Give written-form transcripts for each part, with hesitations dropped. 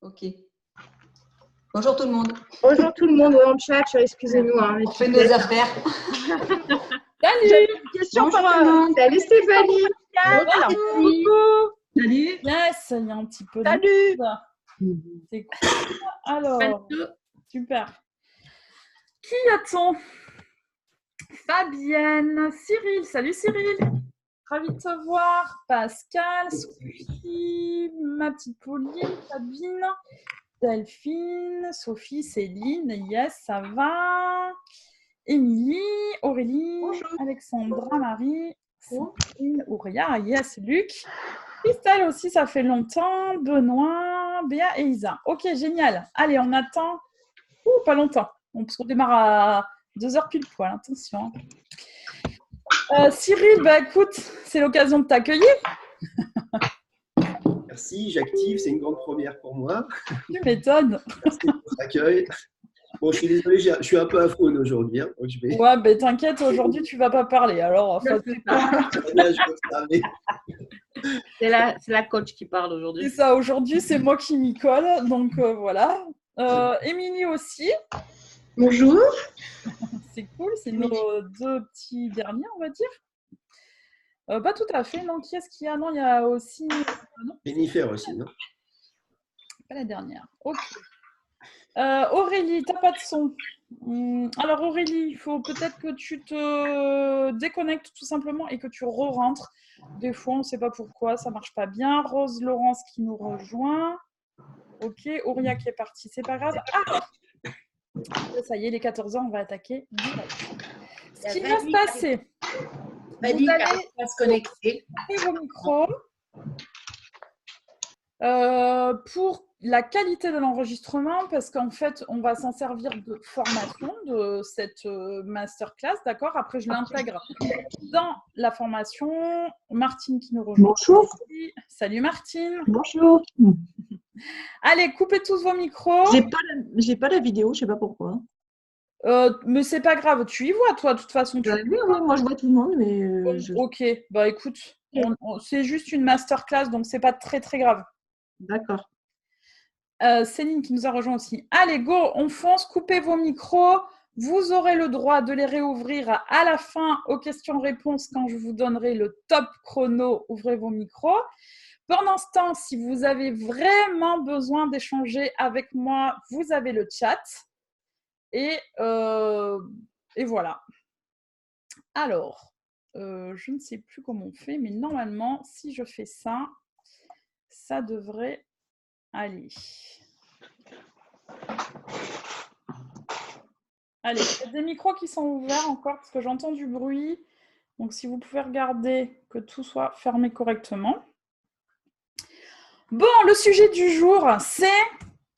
Ok. Bonjour tout le monde. Bonjour tout le monde dans le chat, excusez-nous. Hein, on fait nos affaires. Salut. Une question bonjour tout le monde. Salut Stéphanie. Coucou. Salut. Yes, il y a un petit peu Salut. de... C'est cool. Alors, super. Qui a-t-on? Fabienne, Cyril. Salut Cyril. Ravi de te voir. Pascal, Sophie, ma petite Pauline, Sabine, Delphine, Sophie, Céline. Yes, ça va. Émilie, Aurélie, bonjour. Alexandra, Marie, Céline, Ouria, yes, Luc. Christelle aussi, ça fait longtemps. Benoît, Béa et Isa. Ok, génial. Allez, on attend. Pas longtemps. Parce qu'on démarre à 2h pile poil. Attention. Cyril, bah écoute, c'est l'occasion de t'accueillir. Merci, j'active. C'est une grande première pour moi. Tu m'étonnes. Merci pour votre accueil. Bon, je suis désolé, je suis un peu à faune aujourd'hui. Hein, donc je vais... Ouais, mais t'inquiète, aujourd'hui, tu ne vas pas parler. Alors, c'est la coach qui parle aujourd'hui. C'est ça, aujourd'hui, c'est moi qui m'y colle. Donc, voilà. Émilie aussi. Bonjour. C'est cool, c'est nos deux petits derniers, on va dire. Pas tout à fait, non. Qui est-ce qu'il y a? Non, il y a aussi... Jennifer aussi, non? Pas la dernière. Ok. Aurélie, t'as pas de son. Alors Aurélie, il faut peut-être que tu te déconnectes tout simplement et que tu re-rentres. Des fois, on ne sait pas pourquoi, ça marche pas bien. Rose Laurence qui nous rejoint. Ok, Auria qui est partie, c'est pas grave. Ah, ça y est, les 14h, on va attaquer direct. Ce qui va se passer, vous allez se connecter. couper vos micros. Pour la qualité de l'enregistrement, parce qu'en fait, on va s'en servir de formation de cette masterclass, d'accord? Après, je l'intègre dans la formation. Martine qui nous rejoint. Bonjour. Ici. Salut Martine. Bonjour. Allez, coupez tous vos micros. J'ai pas la vidéo, je sais pas pourquoi. Mais c'est pas grave, tu y vois, toi, de toute façon. Oui, moi je vois tout le monde, mais... Ok, bah écoute, c'est juste une masterclass, donc c'est pas très très grave. D'accord. Céline qui nous a rejoint aussi. Allez, go, on fonce, coupez vos micros. Vous aurez le droit de les réouvrir à la fin aux questions-réponses quand je vous donnerai le top chrono. Ouvrez vos micros. Pendant ce temps, si vous avez vraiment besoin d'échanger avec moi, vous avez le chat. Et voilà. Alors, je ne sais plus comment on fait, mais normalement, si je fais ça, ça devrait aller. Allez, il y a des micros qui sont ouverts encore parce que j'entends du bruit. Donc, si vous pouvez regarder que tout soit fermé correctement. Bon, le sujet du jour, c'est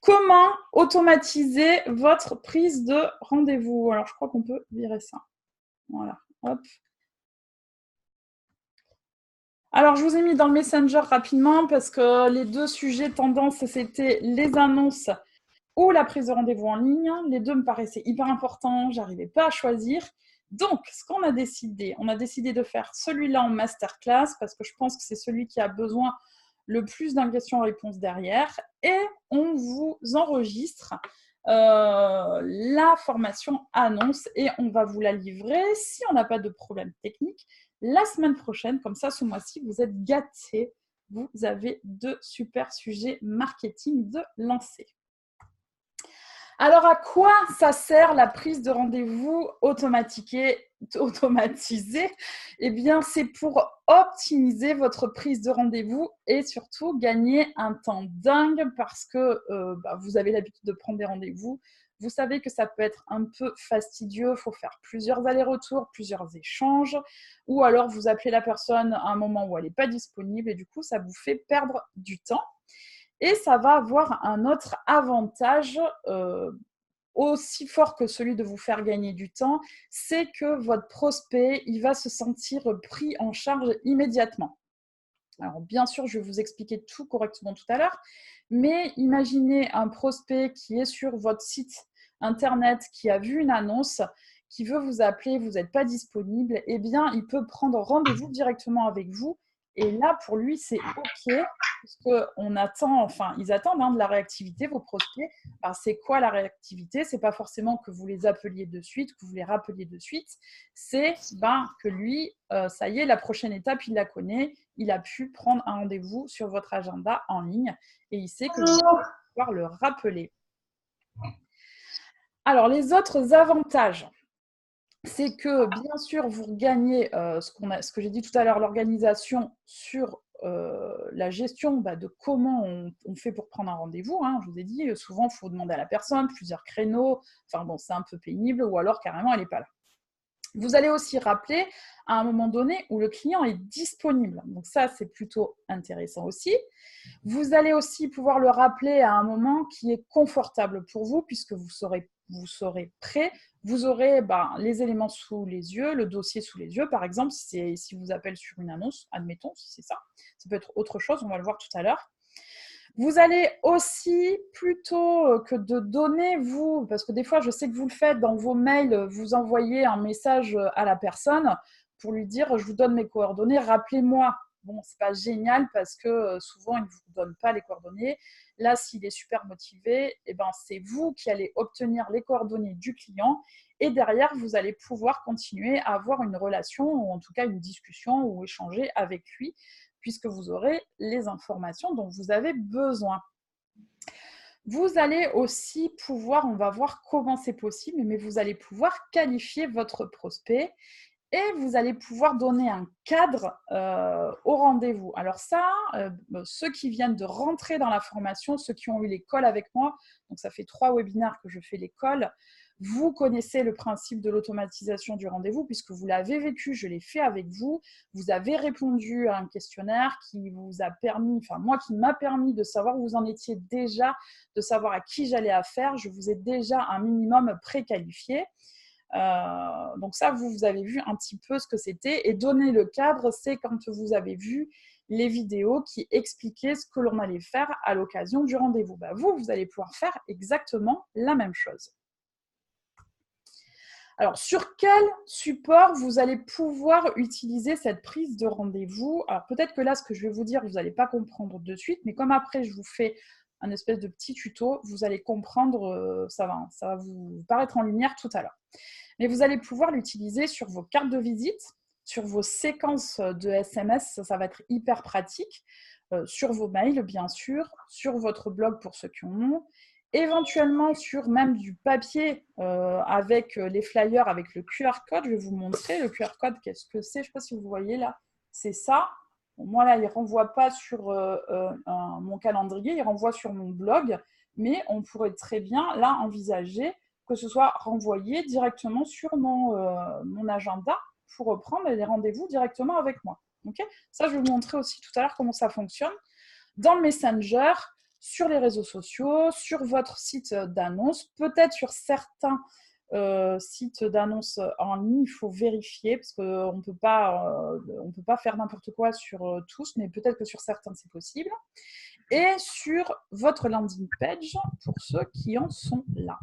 comment automatiser votre prise de rendez-vous. Alors, je crois qu'on peut virer ça. Voilà, hop. Alors, je vous ai mis dans le Messenger rapidement parce que les deux sujets tendances, c'était les annonces ou la prise de rendez-vous en ligne. Les deux me paraissaient hyper importants, je n'arrivais pas à choisir. Donc, ce qu'on a décidé, on a décidé de faire celui-là en masterclass parce que je pense que c'est celui qui a besoin le plus d'un question-réponse derrière. Et on vous enregistre la formation annonce et on va vous la livrer si on n'a pas de problème technique la semaine prochaine. Comme ça, ce mois-ci, vous êtes gâtés. Vous avez deux super sujets marketing de lancer. Alors, à quoi ça sert la prise de rendez-vous automatisée? Eh bien, c'est pour optimiser votre prise de rendez-vous et surtout gagner un temps dingue parce que vous avez l'habitude de prendre des rendez-vous. Vous savez que ça peut être un peu fastidieux, il faut faire plusieurs allers-retours, plusieurs échanges, ou alors vous appelez la personne à un moment où elle n'est pas disponible et du coup, ça vous fait perdre du temps. Et ça va avoir un autre avantage aussi fort que celui de vous faire gagner du temps, c'est que votre prospect, il va se sentir pris en charge immédiatement. Alors, bien sûr, je vais vous expliquer tout correctement tout à l'heure, mais imaginez un prospect qui est sur votre site internet, qui a vu une annonce, qui veut vous appeler, vous n'êtes pas disponible, eh bien, il peut prendre rendez-vous directement avec vous. Et là, pour lui, c'est OK. puisqu'on attend, enfin, ils attendent de la réactivité, vos prospects. Alors, c'est quoi la réactivité? C'est pas forcément que vous les appeliez de suite, que vous les rappeliez de suite. C'est que lui, ça y est, la prochaine étape, il la connaît. Il a pu prendre un rendez-vous sur votre agenda en ligne et il sait que vous allez pouvoir le rappeler. Alors, les autres avantages, c'est que, bien sûr, vous gagnez ce que j'ai dit tout à l'heure, l'organisation sur la gestion de comment on fait pour prendre un rendez-vous. Hein. Je vous ai dit, souvent, il faut demander à la personne, plusieurs créneaux. Enfin bon, c'est un peu pénible ou alors carrément, elle n'est pas là. Vous allez aussi rappeler à un moment donné où le client est disponible. Donc ça, c'est plutôt intéressant aussi. Vous allez aussi pouvoir le rappeler à un moment qui est confortable pour vous puisque vous serez prêt. Vous aurez les éléments sous les yeux, le dossier sous les yeux. Par exemple, si vous appelle sur une annonce, admettons, si c'est ça. Ça peut être autre chose, on va le voir tout à l'heure. Vous allez aussi, plutôt que de donner, vous, parce que des fois, je sais que vous le faites dans vos mails, vous envoyez un message à la personne pour lui dire « je vous donne mes coordonnées, rappelez-moi ». Bon, c'est pas génial parce que souvent, il ne vous donne pas les coordonnées. Là, s'il est super motivé, c'est vous qui allez obtenir les coordonnées du client et derrière, vous allez pouvoir continuer à avoir une relation ou en tout cas une discussion ou échanger avec lui puisque vous aurez les informations dont vous avez besoin. Vous allez aussi pouvoir, on va voir comment c'est possible, mais vous allez pouvoir qualifier votre prospect et vous allez pouvoir donner un cadre au rendez-vous. Alors ça, ceux qui viennent de rentrer dans la formation, ceux qui ont eu l'école avec moi, donc ça fait 3 webinaires que je fais l'école, vous connaissez le principe de l'automatisation du rendez-vous puisque vous l'avez vécu, je l'ai fait avec vous. Vous avez répondu à un questionnaire qui vous a permis, enfin moi qui m'a permis de savoir où vous en étiez déjà, de savoir à qui j'allais affaire. Je vous ai déjà un minimum préqualifié. Donc ça, vous avez vu un petit peu ce que c'était. Et donner le cadre, c'est quand vous avez vu les vidéos qui expliquaient ce que l'on allait faire à l'occasion du rendez-vous. Vous allez pouvoir faire exactement la même chose. Alors, sur quel support vous allez pouvoir utiliser cette prise de rendez-vous? Alors, peut-être que là, ce que je vais vous dire, vous n'allez pas comprendre de suite, mais comme après, je vous fais un espèce de petit tuto, vous allez comprendre, ça va vous paraître en lumière tout à l'heure. Mais vous allez pouvoir l'utiliser sur vos cartes de visite, sur vos séquences de SMS, ça va être hyper pratique, sur vos mails, bien sûr, sur votre blog pour ceux qui en ont, éventuellement sur même du papier avec les flyers, avec le QR code. Je vais vous montrer le QR code, qu'est-ce que c'est? Je ne sais pas si vous voyez là, c'est ça. Bon, moi là, il ne renvoie pas sur mon calendrier, il renvoie sur mon blog, mais on pourrait très bien là envisager que ce soit renvoyé directement sur mon agenda pour reprendre les rendez-vous directement avec moi. Okay, ça, je vais vous montrer aussi tout à l'heure comment ça fonctionne. Dans le Messenger, sur les réseaux sociaux, sur votre site d'annonce, peut-être sur certains sites d'annonce en ligne, il faut vérifier parce qu'on ne peut pas faire n'importe quoi sur tous, mais peut-être que sur certains, c'est possible. Et sur votre landing page, pour ceux qui en sont là.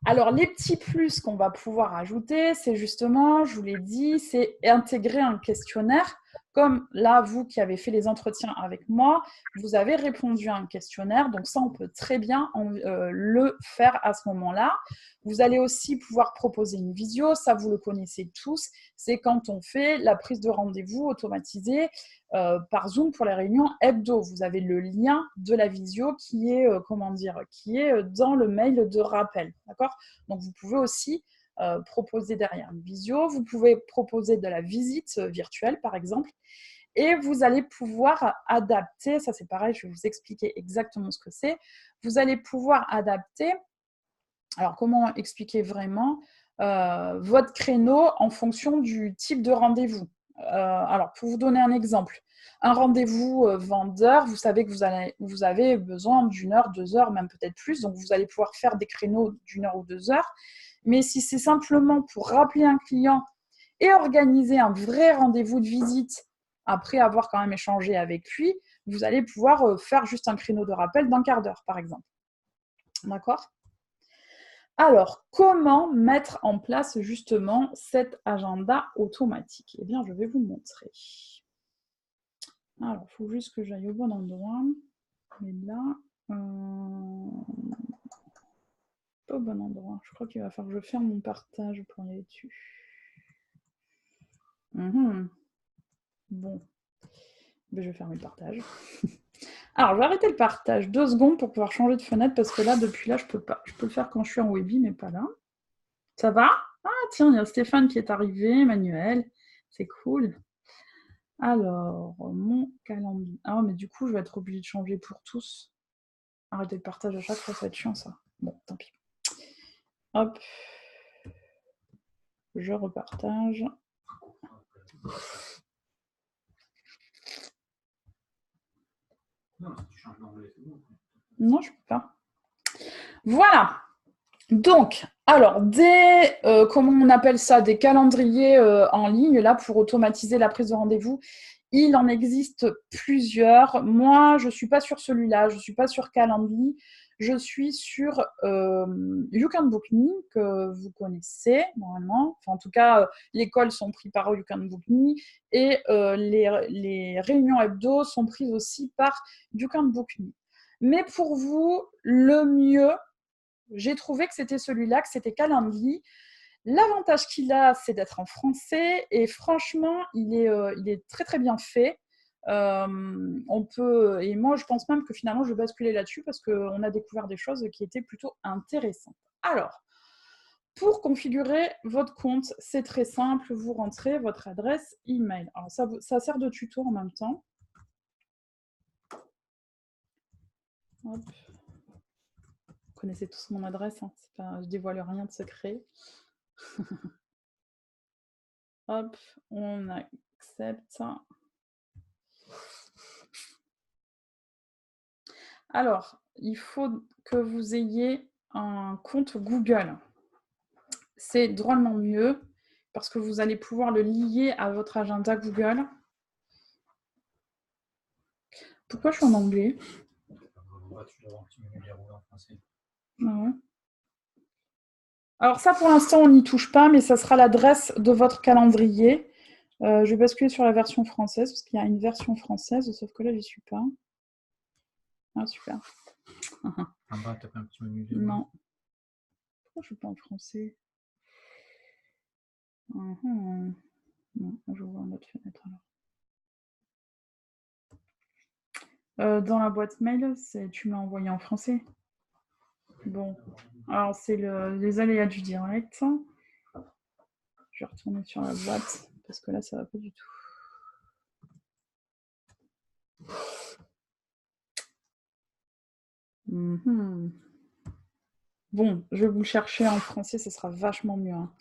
Alors, les petits plus qu'on va pouvoir ajouter, c'est justement, je vous l'ai dit, c'est intégrer un questionnaire. Comme là, vous qui avez fait les entretiens avec moi, vous avez répondu à un questionnaire. Donc ça, on peut très bien le faire à ce moment-là. Vous allez aussi pouvoir proposer une visio. Ça, vous le connaissez tous. C'est quand on fait la prise de rendez-vous automatisée par Zoom pour les réunions hebdo. Vous avez le lien de la visio qui est, qui est dans le mail de rappel. D'accord ? Donc, vous pouvez aussi proposer derrière une visio. Vous pouvez proposer de la visite virtuelle, par exemple. Et vous allez pouvoir adapter, ça c'est pareil, je vais vous expliquer exactement ce que c'est. Vous allez pouvoir adapter, alors comment expliquer vraiment, votre créneau en fonction du type de rendez-vous. Alors, pour vous donner un exemple, un rendez-vous vendeur, vous savez que vous avez besoin d'une heure, 2 heures, même peut-être plus, donc vous allez pouvoir faire des créneaux d'1 heure ou 2 heures. Mais si c'est simplement pour rappeler un client et organiser un vrai rendez-vous de visite après avoir quand même échangé avec lui, vous allez pouvoir faire juste un créneau de rappel d'1 quart d'heure, par exemple. D'accord ? Alors, comment mettre en place justement cet agenda automatique? Eh bien, je vais vous montrer. Alors, il faut juste que j'aille au bon endroit. Mais là, pas au bon endroit. Je crois qu'il va falloir que je ferme mon partage pour y aller dessus. Bon, ben, je vais fermer le partage. Alors, je vais arrêter le partage 2 secondes pour pouvoir changer de fenêtre parce que là, depuis là, je peux pas. Je peux le faire quand je suis en Webi, mais pas là. Ça va? Ah, tiens, il y a Stéphane qui est arrivé, Emmanuel. C'est cool. Alors, mon calendrier. Ah, mais du coup, je vais être obligée de changer pour tous. Arrêter le partage à chaque fois, ça va être chiant, ça. Bon, tant pis. Hop. Je repartage. Non, je peux pas. Voilà. Donc, alors, comment on appelle ça, des calendriers en ligne, là, pour automatiser la prise de rendez-vous, il en existe plusieurs. Moi, je ne suis pas sur celui-là, je ne suis pas sur Calendly, je suis sur You Can Book Me, que vous connaissez normalement. Enfin, en tout cas, les calls sont pris par You Can Book Me et les réunions hebdo sont prises aussi par You Can Book Me. Mais pour vous, le mieux, j'ai trouvé que c'était celui-là, que c'était Calendly. L'avantage qu'il a, c'est d'être en français et franchement, il est très très bien fait. Et moi, je pense même que finalement, je vais basculer là-dessus parce qu'on a découvert des choses qui étaient plutôt intéressantes. Alors, pour configurer votre compte, c'est très simple. Vous rentrez votre adresse email. Alors, ça sert de tuto en même temps. Hop. Vous connaissez tous mon adresse, hein. Je ne dévoile rien de secret. Hop, on accepte. Alors, il faut que vous ayez un compte Google. C'est drôlement mieux parce que vous allez pouvoir le lier à votre agenda Google. Pourquoi je suis en anglais? Ah ouais. Alors ça, pour l'instant, on n'y touche pas, mais ça sera l'adresse de votre calendrier. Je vais basculer sur la version française, parce qu'il y a une version française, sauf que là, j'y suis pas. Ah, super. En bas, t'as pas un petit menu. Non. Pourquoi je ne suis pas en français? Non, je vois une autre fenêtre alors. Dans la boîte mail, tu m'as envoyé en français. Bon, alors c'est les aléas du direct. Je vais retourner sur la boîte parce que là, ça va pas du tout. Bon, je vais vous le chercher en français, ce sera vachement mieux. Hein.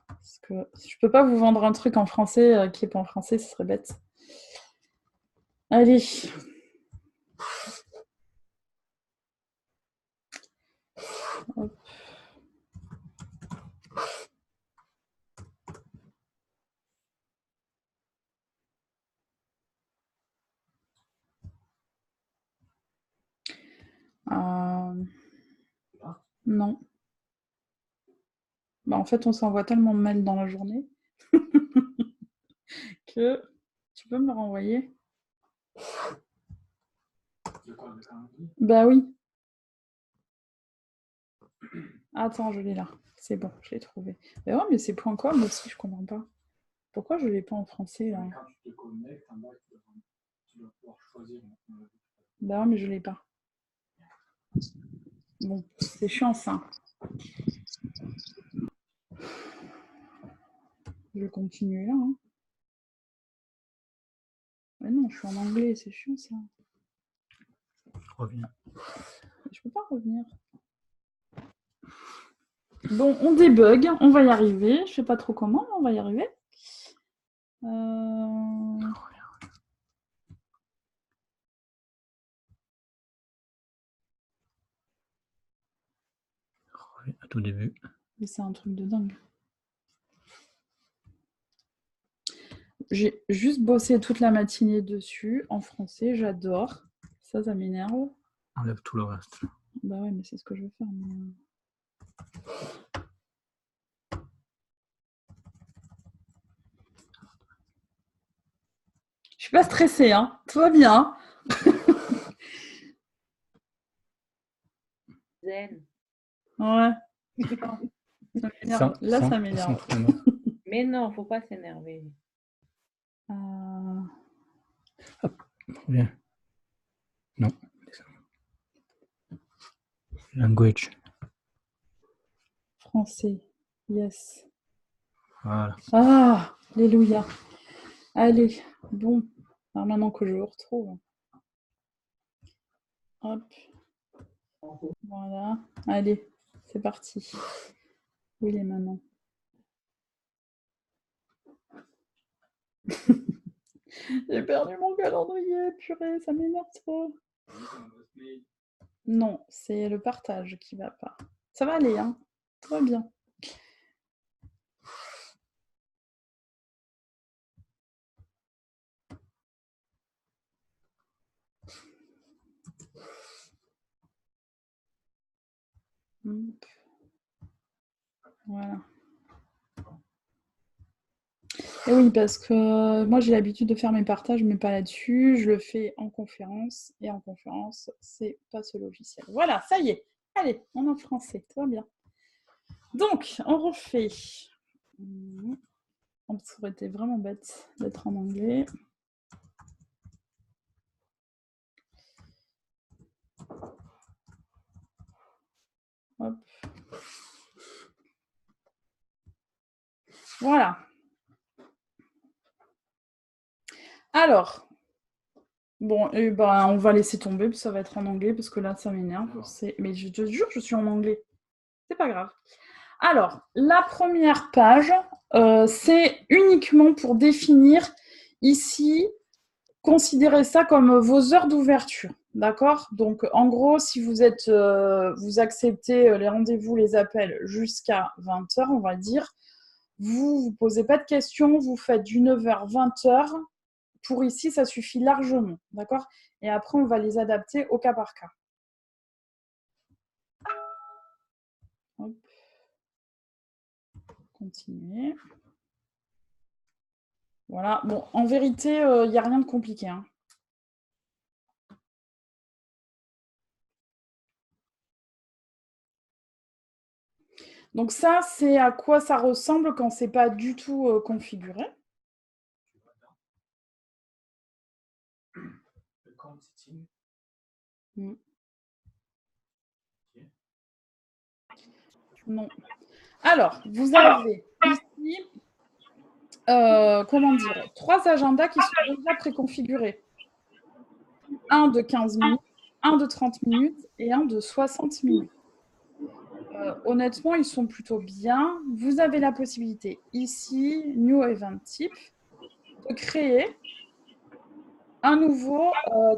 Parce que je peux pas vous vendre un truc en français qui n'est pas en français, ce serait bête. Allez. Hop. Non. Bah, en fait, on s'envoie tellement de mails dans la journée que tu peux me le renvoyer. Bah oui. Attends, je l'ai là. C'est bon, je l'ai trouvé. Mais ouais, mais c'est .com aussi, je comprends pas. Pourquoi je ne l'ai pas en français là? Quand tu te connectes, en bas, tu dois pouvoir choisir. Bah ouais, mais je ne l'ai pas. Bon, c'est chiant ça. Je vais continuer là. Hein. Mais non, je suis en anglais, c'est chiant ça. Reviens. Je peux pas revenir. Bon, on débug, on va y arriver. Je sais pas trop comment, mais on va y arriver. Reviens à tout début. Mais c'est un truc de dingue. J'ai juste bossé toute la matinée dessus, en français, j'adore. Ça m'énerve. Enlève tout le reste. Bah ouais, mais c'est ce que je veux faire. Mais... Je suis pas stressée, hein. Tout va bien. Zen. Ouais. Ça m'énerve. Là, ça m'énerve. Mais non, faut pas s'énerver. Bien. Non. Language. Français. Yes. Voilà. Ah, alléluia. Allez, bon. Alors maintenant que je le retrouve. Hop. Voilà. Allez, c'est parti. Où il est maintenant? J'ai perdu mon calendrier, purée, ça m'énerve trop. Non, c'est le partage qui va pas. Ça va aller, hein? Tout va bien. Voilà. Et oui, parce que moi j'ai l'habitude de faire mes partages, mais pas là-dessus. Je le fais en conférence. Et en conférence, c'est pas ce logiciel. Voilà, ça y est. Allez, on est en français. Tout va bien. Donc, on refait. Ça aurait été vraiment bête d'être en anglais. Hop. Voilà. Alors, bon, on va laisser tomber, puis ça va être en anglais, parce que là, ça m'énerve. Mais je te jure, je suis en anglais. C'est pas grave. Alors, la première page, c'est uniquement pour définir ici, considérez ça comme vos heures d'ouverture. D'accord? Donc, en gros, si vous acceptez les rendez-vous, les appels jusqu'à 20h, on va dire, vous ne posez pas de questions, vous faites du 9h, 20h. Pour ici, ça suffit largement. D'accord? Et après, on va les adapter au cas par cas. Hop. Continuer. Voilà. Bon, en vérité, il n'y a rien de compliqué, hein. Donc ça, c'est à quoi ça ressemble quand c'est pas du tout configuré. Non. Alors, vous avez ici, comment dire, 3 agendas qui sont déjà préconfigurés. Un de 15 minutes, un de 30 minutes et un de 60 minutes. Honnêtement, ils sont plutôt bien. Vous avez la possibilité ici, New Event Type, de créer un nouveau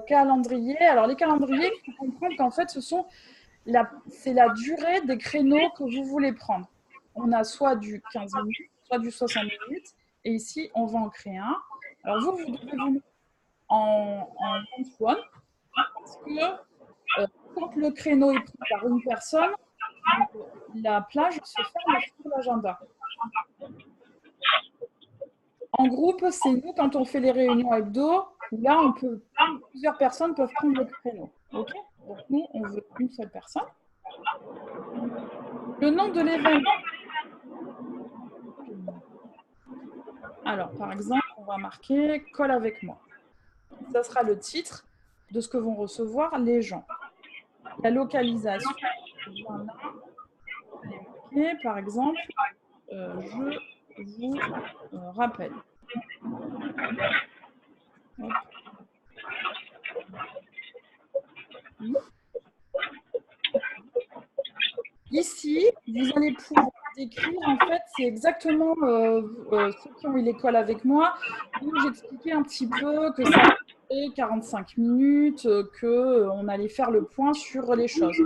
calendrier. Alors, les calendriers, il faut comprendre qu'en fait, c'est la durée des créneaux que vous voulez prendre. On a soit du 15 minutes, soit du 60 minutes. Et ici, on va en créer un. Alors, vous devez vous mettre en one-to-one parce que quand le créneau est pris par une personne, la plage se ferme sur l'agenda. En groupe, c'est nous, quand on fait les réunions hebdo, où là, plusieurs personnes peuvent prendre le créneau. Okay? Donc, nous, on veut une seule personne. Le nom de l'événement. Alors, par exemple, on va marquer « Call avec moi ». Ça sera le titre de ce que vont recevoir les gens. La localisation, par exemple, je vous rappelle. Hop. Ici, vous allez pouvoir décrire, en fait, c'est exactement ceux qui ont eu l'école avec moi, où j'expliquais un petit peu que ça fait 45 minutes, qu'on allait faire le point sur les choses.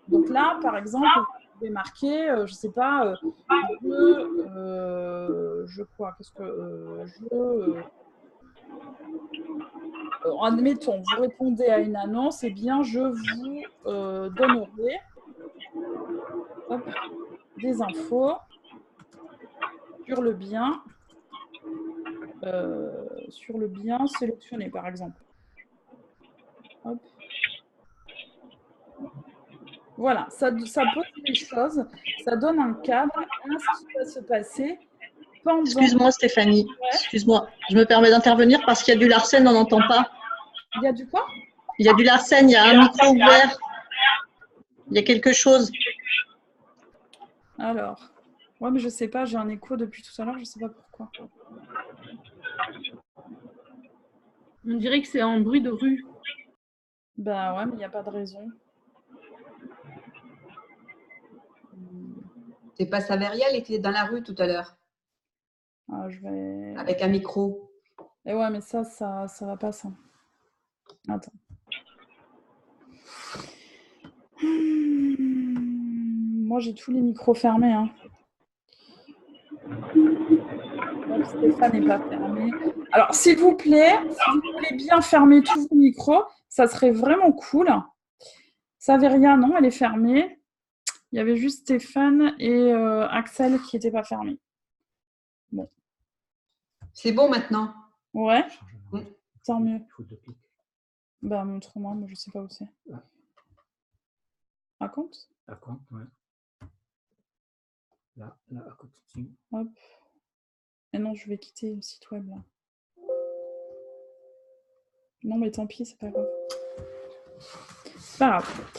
Donc là, par exemple, vous pouvez marquer, je ne sais pas, admettons, vous répondez à une annonce, eh bien, je vous donnerai des infos sur le bien sur le bien sélectionné, par exemple. Hop. Voilà, ça pose les choses, ça donne un cadre à ce qui va se passer pendant… Excuse-moi Stéphanie, excuse-moi. Je me permets d'intervenir parce qu'il y a du Larsen, on n'entend pas. Il y a du quoi? Il y a du Larsen, il y a un micro ouvert. Il y a quelque chose. Alors, ouais, mais je sais pas, j'ai un écho depuis tout à l'heure, je sais pas pourquoi. On dirait que c'est un bruit de rue. Bah ouais, mais il n'y a pas de raison. C'est pas Savériel, il était dans la rue tout à l'heure, Ah, je vais… avec un micro. Et ouais, mais ça va pas, ça. Attends. Moi, j'ai tous les micros fermés. Hein. Donc, Stéphane n'est pas fermé. Alors, s'il vous plaît, si vous voulez bien fermer tous vos micros, ça serait vraiment cool. Saveria, non, elle est fermée. Il y avait juste Stéphane et Axel qui n'étaient pas fermés. Bon. C'est bon maintenant? Ouais, Oui. tant mieux. Il faut 2 clics. Bah, montre-moi, mais je sais pas où c'est. À compte? À compte, ouais. Là, à côté dessus. Hop. Et non, je vais quitter le site web là. Non, mais tant pis, c'est pas grave. C'est pas grave.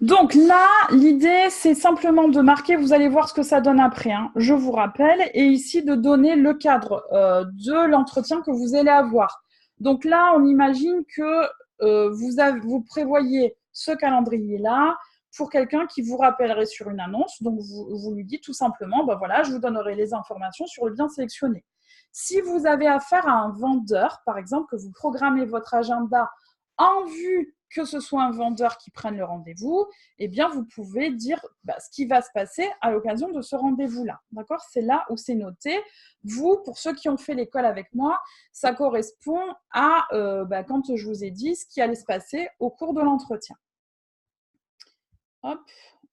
Donc là, l'idée, c'est simplement de marquer, vous allez voir ce que ça donne après, hein. Je vous rappelle, et ici de donner le cadre de l'entretien que vous allez avoir. Donc là, on imagine que vous prévoyez ce calendrier-là pour quelqu'un qui vous rappellerait sur une annonce. Donc, vous lui dites tout simplement, ben voilà, je vous donnerai les informations sur le bien sélectionné. Si vous avez affaire à un vendeur, par exemple, que vous programmez votre agenda en vue que ce soit un vendeur qui prenne le rendez-vous, eh bien, vous pouvez dire ce qui va se passer à l'occasion de ce rendez-vous-là. D'accord? C'est là où c'est noté. Vous, pour ceux qui ont fait l'école avec moi, ça correspond à quand je vous ai dit ce qui allait se passer au cours de l'entretien. Hop,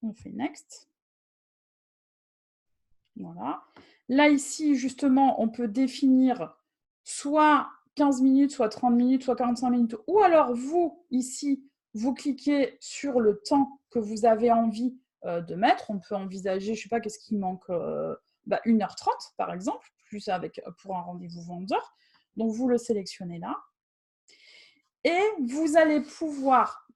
on fait Next. Voilà. Là, ici, justement, on peut définir soit 15 minutes, soit 30 minutes, soit 45 minutes, ou alors vous, ici, vous cliquez sur le temps que vous avez envie de mettre. On peut envisager, je ne sais pas, qu'est-ce qui manque 1h30, par exemple, plus pour un rendez-vous vendeur. Donc, vous le sélectionnez là. Et vous allez pouvoir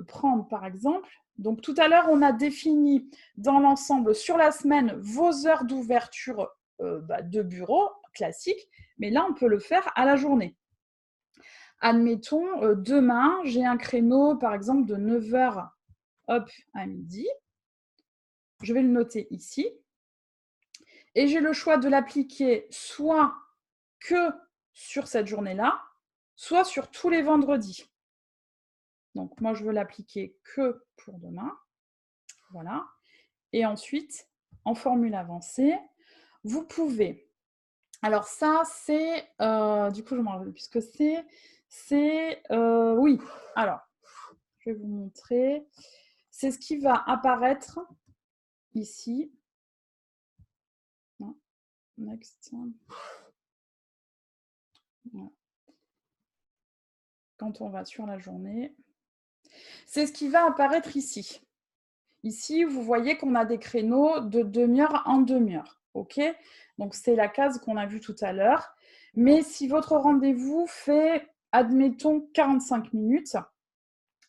prendre, par exemple, donc tout à l'heure, on a défini dans l'ensemble, sur la semaine, vos heures d'ouverture de bureau classique, mais là, on peut le faire à la journée. Admettons, demain, j'ai un créneau, par exemple, de 9h à midi. Je vais le noter ici. Et j'ai le choix de l'appliquer soit que sur cette journée-là, soit sur tous les vendredis. Donc, moi, je veux l'appliquer que pour demain. Voilà. Et ensuite, en formule avancée, vous pouvez… Alors ça, c'est… du coup, je ne me rappelle plus ce que c'est. Oui. Alors, je vais vous montrer. C'est ce qui va apparaître ici. Non. Next. Voilà. Quand on va sur la journée. C'est ce qui va apparaître ici. Ici, vous voyez qu'on a des créneaux de demi-heure en demi-heure. OK? Donc, c'est la case qu'on a vue tout à l'heure. Mais si votre rendez-vous fait, admettons, 45 minutes,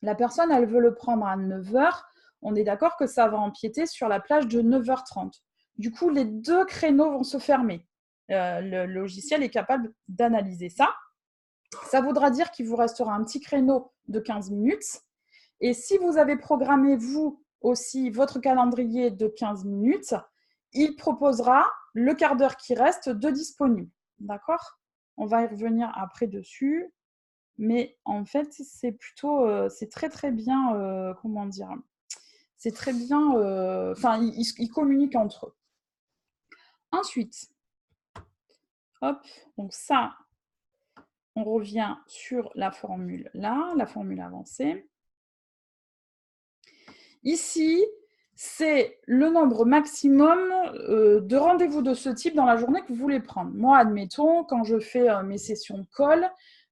la personne, elle veut le prendre à 9h, on est d'accord que ça va empiéter sur la plage de 9h30. Du coup, les deux créneaux vont se fermer. Le logiciel est capable d'analyser ça. Ça voudra dire qu'il vous restera un petit créneau de 15 minutes. Et si vous avez programmé, vous aussi, votre calendrier de 15 minutes, il proposera le quart d'heure qui reste de disponible. D'accord? On va y revenir après dessus. Mais en fait, c'est plutôt… c'est très, très bien… comment dire? C'est très bien… Enfin, ils communiquent entre eux. Ensuite, hop, donc ça, on revient sur la formule là, la formule avancée. Ici, c'est le nombre maximum de rendez-vous de ce type dans la journée que vous voulez prendre. Moi, admettons, quand je fais mes sessions call,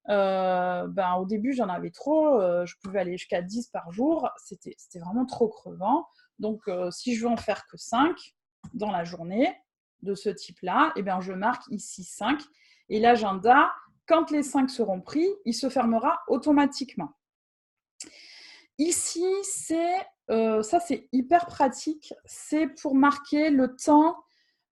au début, j'en avais trop. Je pouvais aller jusqu'à 10 par jour. C'était vraiment trop crevant. Donc, si je veux en faire que 5 dans la journée de ce type-là, eh bien, je marque ici 5. Et l'agenda, quand les 5 seront pris, il se fermera automatiquement. Ici, ça c'est hyper pratique, c'est pour marquer le temps,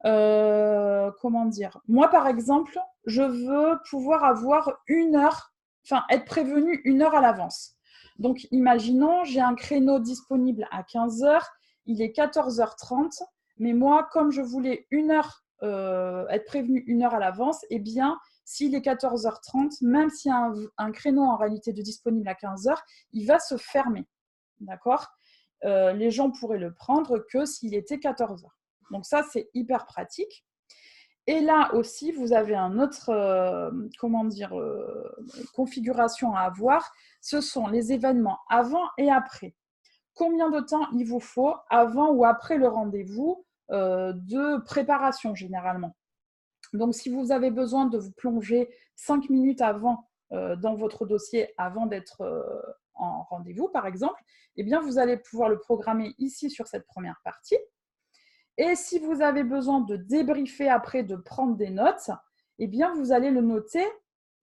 comment dire. Moi par exemple, je veux pouvoir avoir 1 heure, enfin être prévenu 1 heure à l'avance. Donc imaginons, j'ai un créneau disponible à 15h, il est 14h30, mais moi comme je voulais 1 heure, être prévenu 1 heure à l'avance, eh bien s'il est 14h30, même s'il y a un créneau en réalité de disponible à 15h, il va se fermer. D'accord ? Les gens pourraient le prendre que s'il était 14h. Donc ça, c'est hyper pratique. Et là aussi, vous avez un autre configuration à avoir. Ce sont les événements avant et après. Combien de temps il vous faut avant ou après le rendez-vous de préparation généralement ? Donc, si vous avez besoin de vous plonger 5 minutes avant dans votre dossier, avant d'être en rendez-vous, par exemple, eh bien, vous allez pouvoir le programmer ici sur cette première partie. Et si vous avez besoin de débriefer après, de prendre des notes, eh bien, vous allez le noter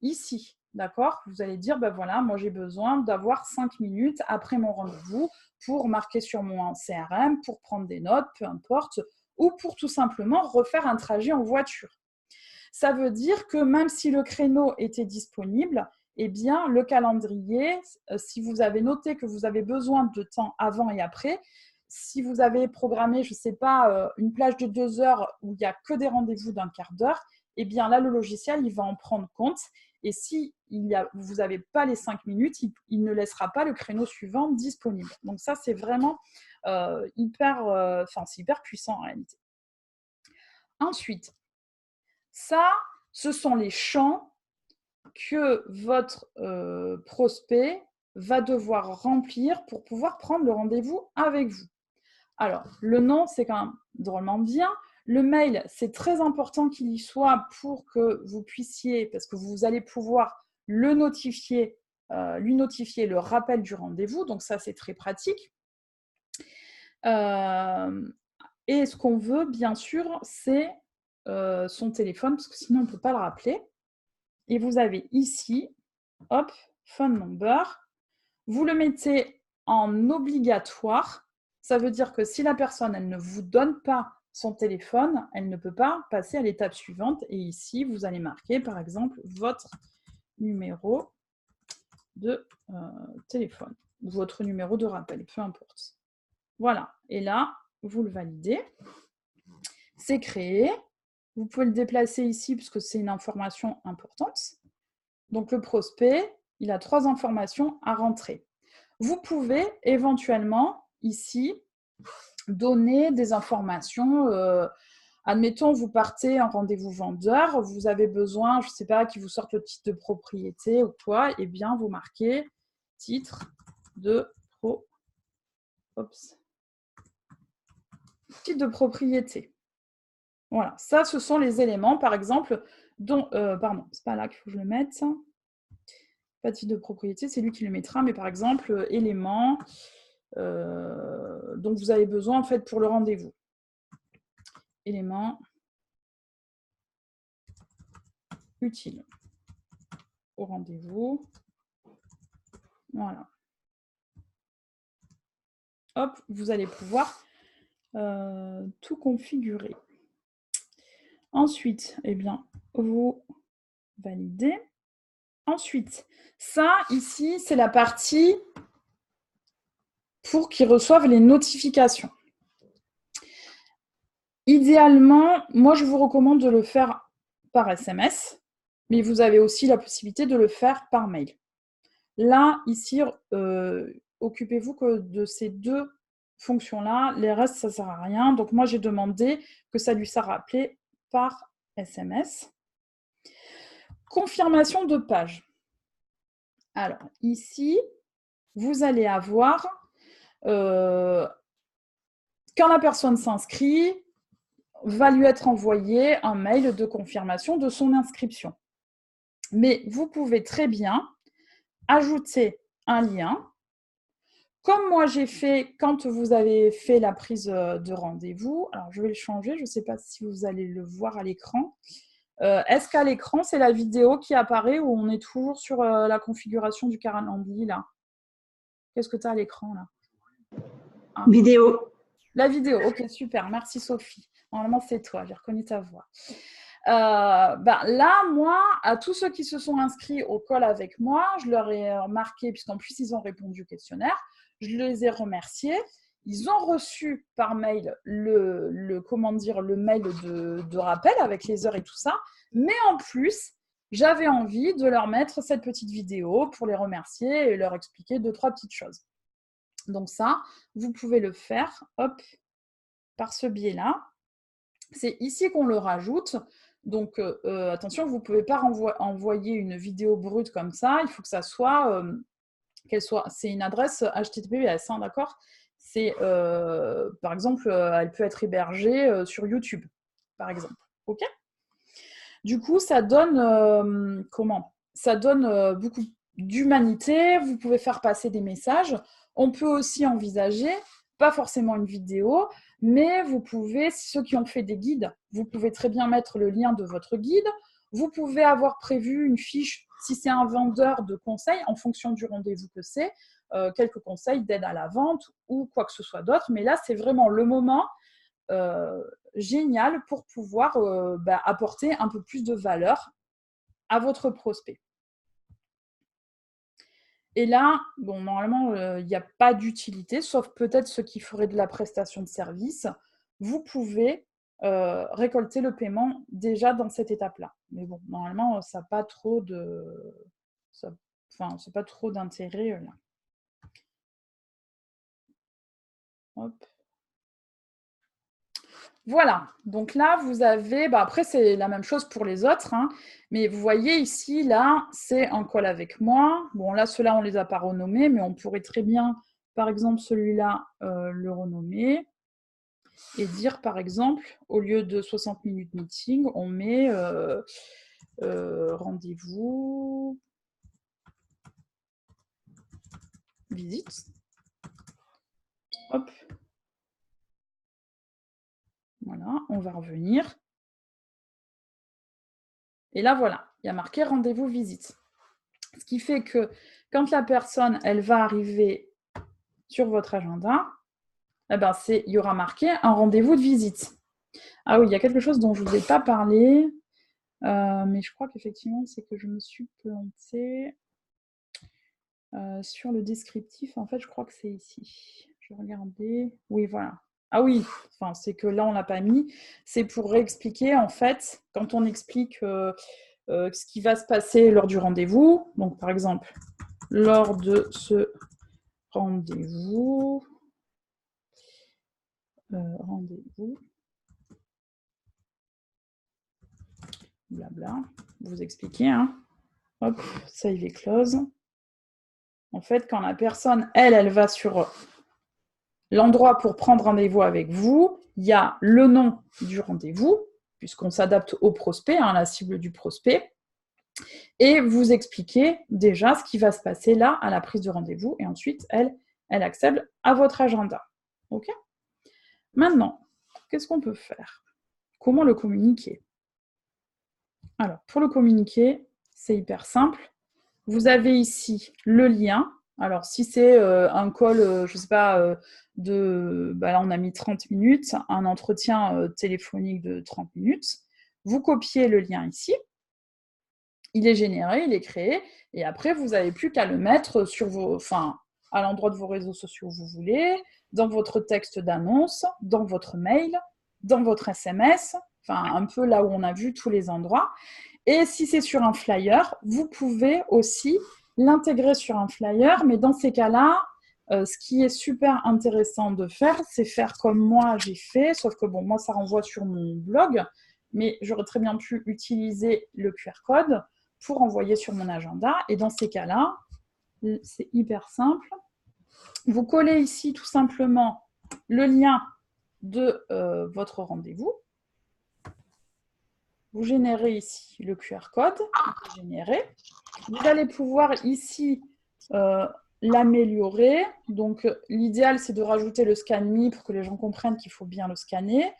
ici. D'accord ? Vous allez dire, ben voilà, moi j'ai besoin d'avoir 5 minutes après mon rendez-vous pour marquer sur mon CRM, pour prendre des notes, peu importe, ou pour tout simplement refaire un trajet en voiture. Ça veut dire que même si le créneau était disponible, eh bien, le calendrier, si vous avez noté que vous avez besoin de temps avant et après, si vous avez programmé, je ne sais pas, une plage de 2 heures où il n'y a que des rendez-vous d'un quart d'heure, eh bien là, le logiciel, il va en prendre compte. Et si vous n'avez pas les 5 minutes, il ne laissera pas le créneau suivant disponible. Donc ça, c'est vraiment c'est hyper puissant en réalité. Ensuite, ça, ce sont les champs que votre prospect va devoir remplir pour pouvoir prendre le rendez-vous avec vous. Alors, le nom, c'est quand même drôlement bien. Le mail, c'est très important qu'il y soit pour que vous puissiez, parce que vous allez pouvoir lui notifier le rappel du rendez-vous. Donc ça, c'est très pratique. Et ce qu'on veut, bien sûr, c'est son téléphone, parce que sinon, on ne peut pas le rappeler. Et vous avez ici, hop, phone number. Vous le mettez en obligatoire. Ça veut dire que si la personne, elle ne vous donne pas son téléphone, elle ne peut pas passer à l'étape suivante. Et ici, vous allez marquer, par exemple, votre numéro de téléphone ou votre numéro de rappel, peu importe. Voilà. Et là, vous le validez. C'est créé. Vous pouvez le déplacer ici puisque c'est une information importante. Donc, le prospect, il a 3 informations à rentrer. Vous pouvez éventuellement, ici, donner des informations. Admettons, vous partez en rendez-vous vendeur, vous avez besoin, je ne sais pas, qu'il vous sorte le titre de propriété ou quoi, eh bien, vous marquez titre de propriété. Voilà, ça, ce sont les éléments, par exemple, dont... pardon, c'est pas là qu'il faut que je le mette. Pas titre de propriété, c'est lui qui le mettra, mais par exemple, éléments dont vous avez besoin en fait pour le rendez-vous. Éléments utiles au rendez-vous. Voilà. Hop, vous allez pouvoir tout configurer. Ensuite, eh bien, vous validez. Ensuite, ça, ici, c'est la partie pour qu'ils reçoivent les notifications. Idéalement, moi, je vous recommande de le faire par SMS, mais vous avez aussi la possibilité de le faire par mail. Là, ici, occupez-vous que de ces 2 fonctions-là. Les restes, ça ne sert à rien. Donc, moi, j'ai demandé que ça lui soit rappelé par SMS. Confirmation de page. Alors, ici, vous allez avoir quand la personne s'inscrit, va lui être envoyé un mail de confirmation de son inscription. Mais vous pouvez très bien ajouter un lien, comme moi j'ai fait quand vous avez fait la prise de rendez-vous. Alors, je vais le changer, je ne sais pas si vous allez le voir à l'écran. Est-ce qu'à l'écran, c'est la vidéo qui apparaît ou on est toujours sur la configuration du calendrier là? Qu'est-ce que tu as à l'écran là? Ah. Vidéo. La vidéo, ok, super, merci Sophie. Normalement, c'est toi, j'ai reconnu ta voix. Là, moi, à tous ceux qui se sont inscrits au call avec moi, je leur ai marqué, puisqu'en plus, ils ont répondu au questionnaire, je les ai remerciés. Ils ont reçu par mail le mail de rappel avec les heures et tout ça. Mais en plus, j'avais envie de leur mettre cette petite vidéo pour les remercier et leur expliquer 2-3 petites choses. Donc ça, vous pouvez le faire, hop, par ce biais-là. C'est ici qu'on le rajoute. Donc, attention, vous ne pouvez pas envoyer une vidéo brute comme ça. Il faut que ça soit, c'est une adresse HTTPS, hein, d'accord? C'est, par exemple, elle peut être hébergée sur YouTube, par exemple. OK? Du coup, ça donne, ça donne beaucoup d'humanité. Vous pouvez faire passer des messages. On peut aussi envisager, pas forcément une vidéo, mais vous pouvez, ceux qui ont fait des guides, vous pouvez très bien mettre le lien de votre guide. Vous pouvez avoir prévu une fiche, si c'est un vendeur de conseils, en fonction du rendez-vous que c'est, quelques conseils d'aide à la vente ou quoi que ce soit d'autre. Mais là, c'est vraiment le moment génial pour pouvoir apporter un peu plus de valeur à votre prospect. Et là, bon, normalement, il n'y a pas d'utilité, sauf peut-être ceux qui feraient de la prestation de service. Vous pouvez récolter le paiement déjà dans cette étape-là. Mais bon, normalement, ça n'a pas trop c'est pas trop d'intérêt là. Hop. Voilà, donc là, vous avez... après, c'est la même chose pour les autres, hein, mais vous voyez ici, là, c'est un call avec moi. Bon, là, ceux-là, on ne les a pas renommés, mais on pourrait très bien, par exemple, celui-là, le renommer et dire, par exemple, au lieu de 60 minutes meeting, on met rendez-vous visite. Hop. Voilà, on va revenir. Et là, voilà, il y a marqué rendez-vous visite. Ce qui fait que quand la personne, elle va arriver sur votre agenda, eh ben, il y aura marqué un rendez-vous de visite. Ah oui, il y a quelque chose dont je ne vous ai pas parlé, mais je crois qu'effectivement, c'est que je me suis plantée sur le descriptif. En fait, je crois que c'est ici. Je vais regarder. Oui, voilà. Ah oui, enfin, c'est que là, on ne l'a pas mis. C'est pour réexpliquer, en fait, quand on explique ce qui va se passer lors du rendez-vous. Donc, par exemple, lors de ce rendez-vous, blabla, vous expliquez, hein. Hop, save et close. En fait, quand la personne, elle va sur l'endroit pour prendre rendez-vous avec vous, il y a le nom du rendez-vous, puisqu'on s'adapte au prospect, hein, la cible du prospect, et vous expliquez déjà ce qui va se passer là à la prise de rendez-vous, et ensuite, elle accède à votre agenda. OK ? Maintenant, qu'est-ce qu'on peut faire? Comment le communiquer? Alors, pour le communiquer, c'est hyper simple. Vous avez ici le lien. Alors, si c'est un call, je ne sais pas, là, on a mis 30 minutes, un entretien téléphonique de 30 minutes. Vous copiez le lien ici. Il est généré, il est créé. Et après, vous n'avez plus qu'à le mettre à l'endroit de vos réseaux sociaux où vous voulez, dans votre texte d'annonce, dans votre mail, dans votre SMS, un peu là où on a vu tous les endroits. Et si c'est sur un flyer, vous pouvez aussi l'intégrer sur un flyer, mais dans ces cas-là, ce qui est super intéressant de faire, c'est faire comme moi j'ai fait, sauf que bon, moi ça renvoie sur mon blog, mais j'aurais très bien pu utiliser le QR code pour envoyer sur mon agenda. Et dans ces cas-là, c'est hyper simple. Vous collez ici tout simplement le lien de votre rendez-vous. Vous générez ici le QR code. Vous allez pouvoir ici l'améliorer. Donc, l'idéal, c'est de rajouter le Scan Me pour que les gens comprennent qu'il faut bien le scanner.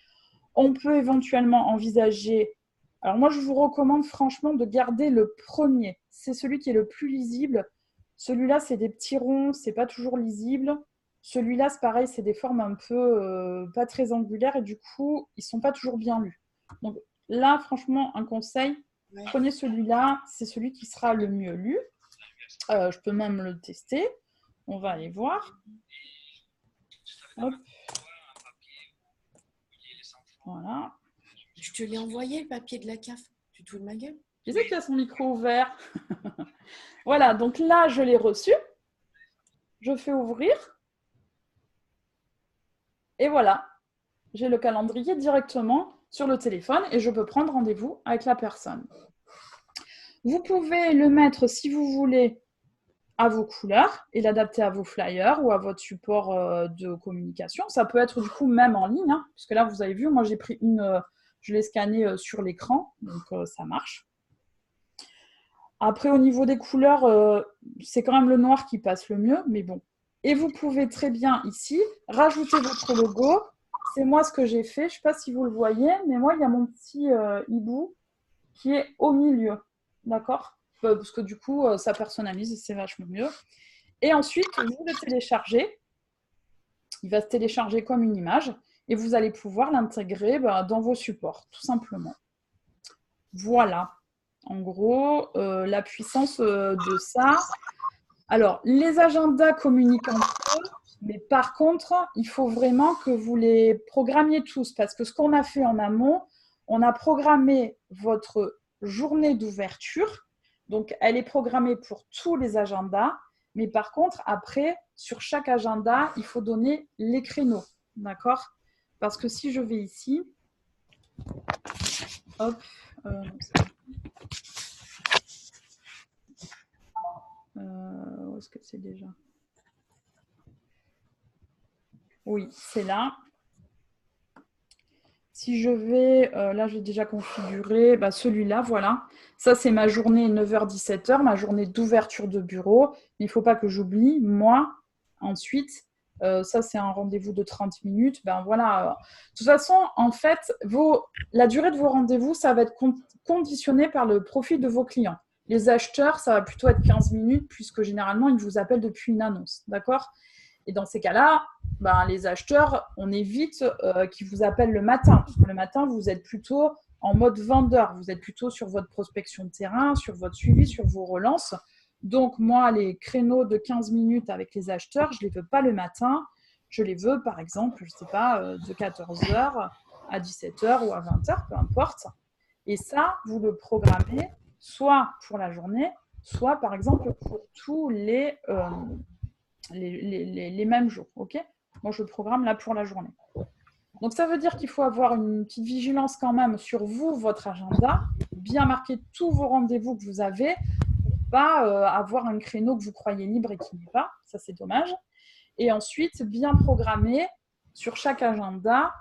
On peut éventuellement envisager... Alors, moi, je vous recommande franchement de garder le premier. C'est celui qui est le plus lisible. Celui-là, c'est des petits ronds, c'est pas toujours lisible. Celui-là, c'est pareil, c'est des formes un peu pas très angulaires et du coup, ils sont pas toujours bien lus. Donc là, franchement, un conseil, prenez celui-là, c'est celui qui sera le mieux lu. Je peux même le tester. On va aller voir. Hop. Voilà. Je te l'ai envoyé, le papier de la CAF. Tu te fous de ma gueule? Qui c'est qui a son micro ouvert? Voilà, donc là, je l'ai reçu. Je fais ouvrir. Et voilà, j'ai le calendrier directement sur le téléphone et je peux prendre rendez-vous avec la personne. Vous pouvez le mettre, si vous voulez, à vos couleurs et l'adapter à vos flyers ou à votre support de communication. Ça peut être du coup même en ligne, hein, parce que là, vous avez vu, moi j'ai pris je l'ai scanné sur l'écran, donc ça marche. Après, au niveau des couleurs, c'est quand même le noir qui passe le mieux, mais bon. Et vous pouvez très bien ici rajouter votre logo. C'est moi ce que j'ai fait. Je ne sais pas si vous le voyez, mais moi, il y a mon petit hibou qui est au milieu. D'accord? Parce que du coup, ça personnalise et c'est vachement mieux. Et ensuite, vous le téléchargez. Il va se télécharger comme une image et vous allez pouvoir l'intégrer dans vos supports, tout simplement. Voilà. En gros, la puissance de ça. Alors, les agendas communiquent entre eux, mais par contre, il faut vraiment que vous les programmiez tous, parce que ce qu'on a fait en amont, on a programmé votre journée d'ouverture, donc elle est programmée pour tous les agendas, mais par contre, après, sur chaque agenda, il faut donner les créneaux, d'accord? Parce que si je vais ici, hop, où est-ce que c'est déjà? Oui, c'est là. Si je vais, là j'ai déjà configuré celui-là, voilà. Ça c'est ma journée 9h-17h, ma journée d'ouverture de bureau. Mais il ne faut pas que j'oublie, moi, ensuite, ça c'est un rendez-vous de 30 minutes. Ben voilà. De toute façon, en fait, la durée de vos rendez-vous, ça va être conditionné par le profil de vos clients. Les acheteurs, ça va plutôt être 15 minutes puisque généralement, ils vous appellent depuis une annonce. D'accord ? Et dans ces cas-là, les acheteurs, on évite qu'ils vous appellent le matin. Parce que le matin, vous êtes plutôt en mode vendeur. Vous êtes plutôt sur votre prospection de terrain, sur votre suivi, sur vos relances. Donc, moi, les créneaux de 15 minutes avec les acheteurs, je ne les veux pas le matin. Je les veux, par exemple, je ne sais pas, de 14h à 17h ou à 20h, peu importe. Et ça, vous le programmez soit pour la journée, soit, par exemple, pour tous les mêmes jours. Okay, moi, je le programme là pour la journée. Donc, ça veut dire qu'il faut avoir une petite vigilance quand même sur vous, votre agenda, bien marquer tous vos rendez-vous que vous avez, pour pas avoir un créneau que vous croyez libre et qui n'est pas. Ça, c'est dommage. Et ensuite, bien programmer sur chaque agenda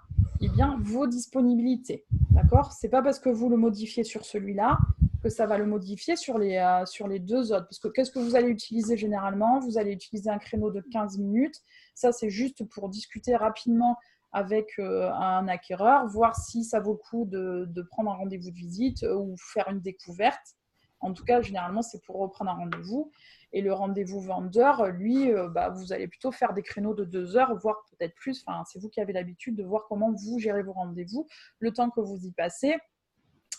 vos disponibilités. D'accord ? Ce n'est pas parce que vous le modifiez sur celui-là que ça va le modifier sur les deux autres. Parce que qu'est-ce que vous allez utiliser généralement? Vous allez utiliser un créneau de 15 minutes. Ça, c'est juste pour discuter rapidement avec un acquéreur, voir si ça vaut le coup de prendre un rendez-vous de visite ou faire une découverte. En tout cas, généralement, c'est pour reprendre un rendez-vous. Et le rendez-vous vendeur, lui, vous allez plutôt faire des créneaux de 2 heures, voire peut-être plus. Enfin, c'est vous qui avez l'habitude de voir comment vous gérez vos rendez-vous, le temps que vous y passez.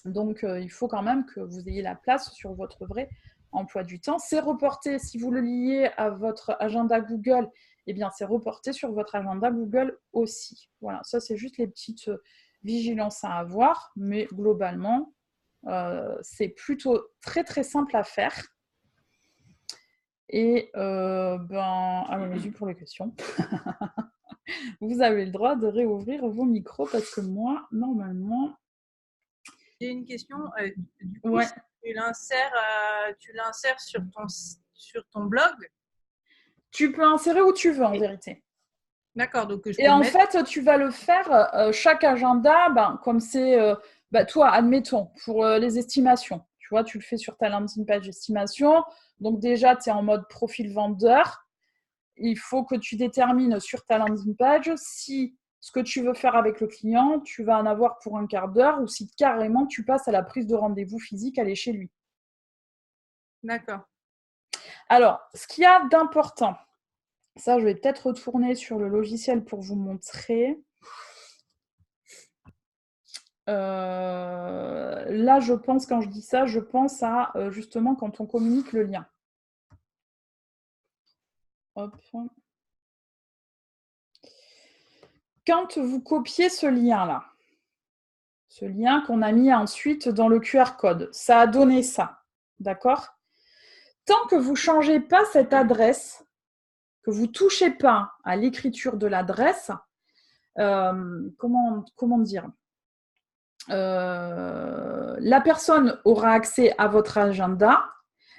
Donc, il faut quand même que vous ayez la place sur votre vrai emploi du temps. C'est reporté, si vous le liez à votre agenda Google, c'est reporté sur votre agenda Google aussi. Voilà, ça, c'est juste les petites vigilances à avoir. Mais globalement, c'est plutôt très, très simple à faire. Et allons-y pour les questions. Vous avez le droit de réouvrir vos micros parce que moi, normalement... J'ai une question. Du coup, ouais. Si tu l'insères sur ton blog? Tu peux insérer où tu veux, en vérité. D'accord, donc je peux Et en mettre… fait, tu vas le faire, chaque agenda, comme c'est, toi, admettons, pour les estimations, tu vois, tu le fais sur ta landing page d'estimation. Donc déjà, tu es en mode profil vendeur. Il faut que tu détermines sur ta landing page si ce que tu veux faire avec le client, tu vas en avoir pour un quart d'heure ou si carrément tu passes à la prise de rendez-vous physique, aller chez lui. D'accord. Alors, ce qu'il y a d'important, ça, je vais peut-être retourner sur le logiciel pour vous montrer. Là, je pense, quand je dis ça, je pense à justement quand on communique le lien. Hop. Quand vous copiez ce lien-là, ce lien qu'on a mis ensuite dans le QR code, ça a donné ça, d'accord? Tant que vous ne changez pas cette adresse, que vous ne touchez pas à l'écriture de l'adresse, comment dire, la personne aura accès à votre agenda,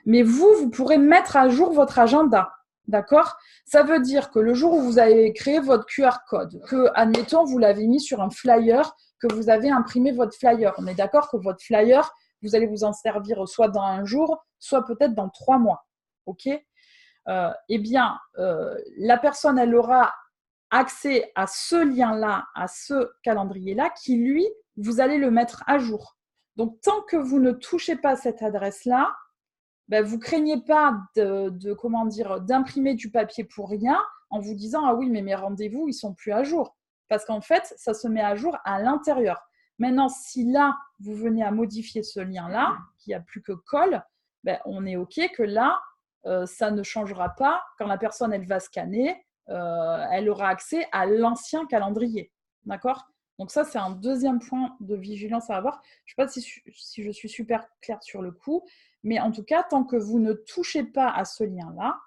mais vous pourrez mettre à jour votre agenda. D'accord? Ça veut dire que le jour où vous avez créé votre QR code, que, admettons, vous l'avez mis sur un flyer, que vous avez imprimé votre flyer, on est d'accord que votre flyer, vous allez vous en servir soit dans un jour, soit peut-être dans 3 mois. OK? Eh bien, la personne, elle aura accès à ce lien-là, à ce calendrier-là, qui, lui, vous allez le mettre à jour. Donc, tant que vous ne touchez pas cette adresse-là, vous ne craignez pas d'imprimer du papier pour rien en vous disant « Ah oui, mais mes rendez-vous, ils ne sont plus à jour. » Parce qu'en fait, ça se met à jour à l'intérieur. Maintenant, si là, vous venez à modifier ce lien-là, qu'il n'y a plus que colle, on est OK que là, ça ne changera pas. Quand la personne, elle va scanner, elle aura accès à l'ancien calendrier. D'accord? Donc ça, c'est un deuxième point de vigilance à avoir. Je ne sais pas si je suis super claire sur le coup, mais en tout cas, tant que vous ne touchez pas à ce lien-là,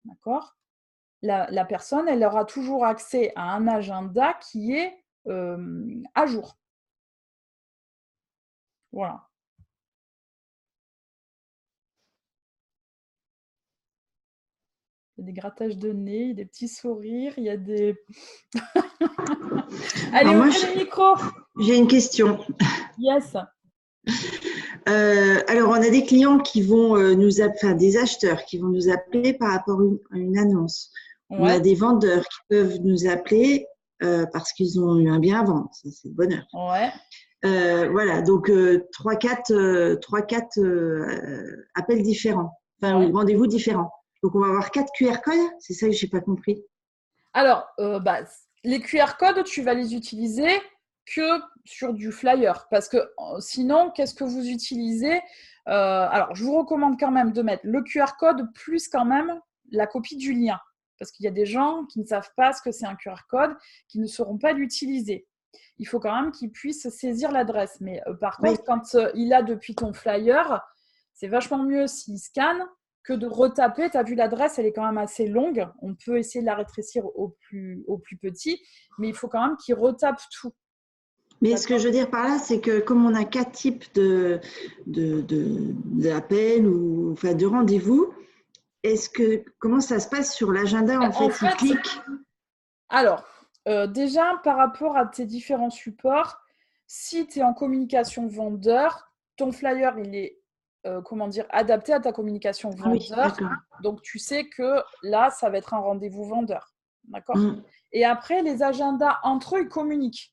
d'accord, la personne, elle aura toujours accès à un agenda qui est à jour. Voilà. Il y a des grattages de nez, des petits sourires, il y a des… Allez, ouvrez le micro. J'ai une question. Yes. Alors, on a des clients qui vont nous appeler, enfin des acheteurs qui vont nous appeler par rapport à une annonce. Ouais. On a des vendeurs qui peuvent nous appeler parce qu'ils ont eu un bien à vendre. Ça, c'est le bonheur. Ouais. Voilà, donc 3-4 appels différents, enfin Ouais. rendez-vous différents. Donc, on va avoir 4 QR codes, c'est ça que je n'ai pas compris. Alors, les QR codes, tu vas les utiliser que sur du flyer. Parce que sinon, qu'est-ce que vous utilisez? Alors, je vous recommande quand même de mettre le QR code plus quand même la copie du lien. Parce qu'il y a des gens qui ne savent pas ce que c'est un QR code, qui ne sauront pas l'utiliser. Il faut quand même qu'ils puissent saisir l'adresse. Mais par contre, quand il a depuis ton flyer, c'est vachement mieux s'il scanne que de retaper. Tu as vu, l'adresse, elle est quand même assez longue. On peut essayer de la rétrécir au plus petit, mais il faut quand même qu'il retape tout. Mais ce que je veux dire par là, c'est que comme on a 4 types d'appels ou enfin, de rendez-vous, comment ça se passe sur l'agenda en fait, il clique. Alors, déjà, par rapport à tes différents supports, si tu es en communication vendeur, ton flyer, il est adapté à ta communication vendeur. Oui, donc, tu sais que là, ça va être un rendez-vous vendeur. D'accord? Et après, les agendas entre eux, ils communiquent.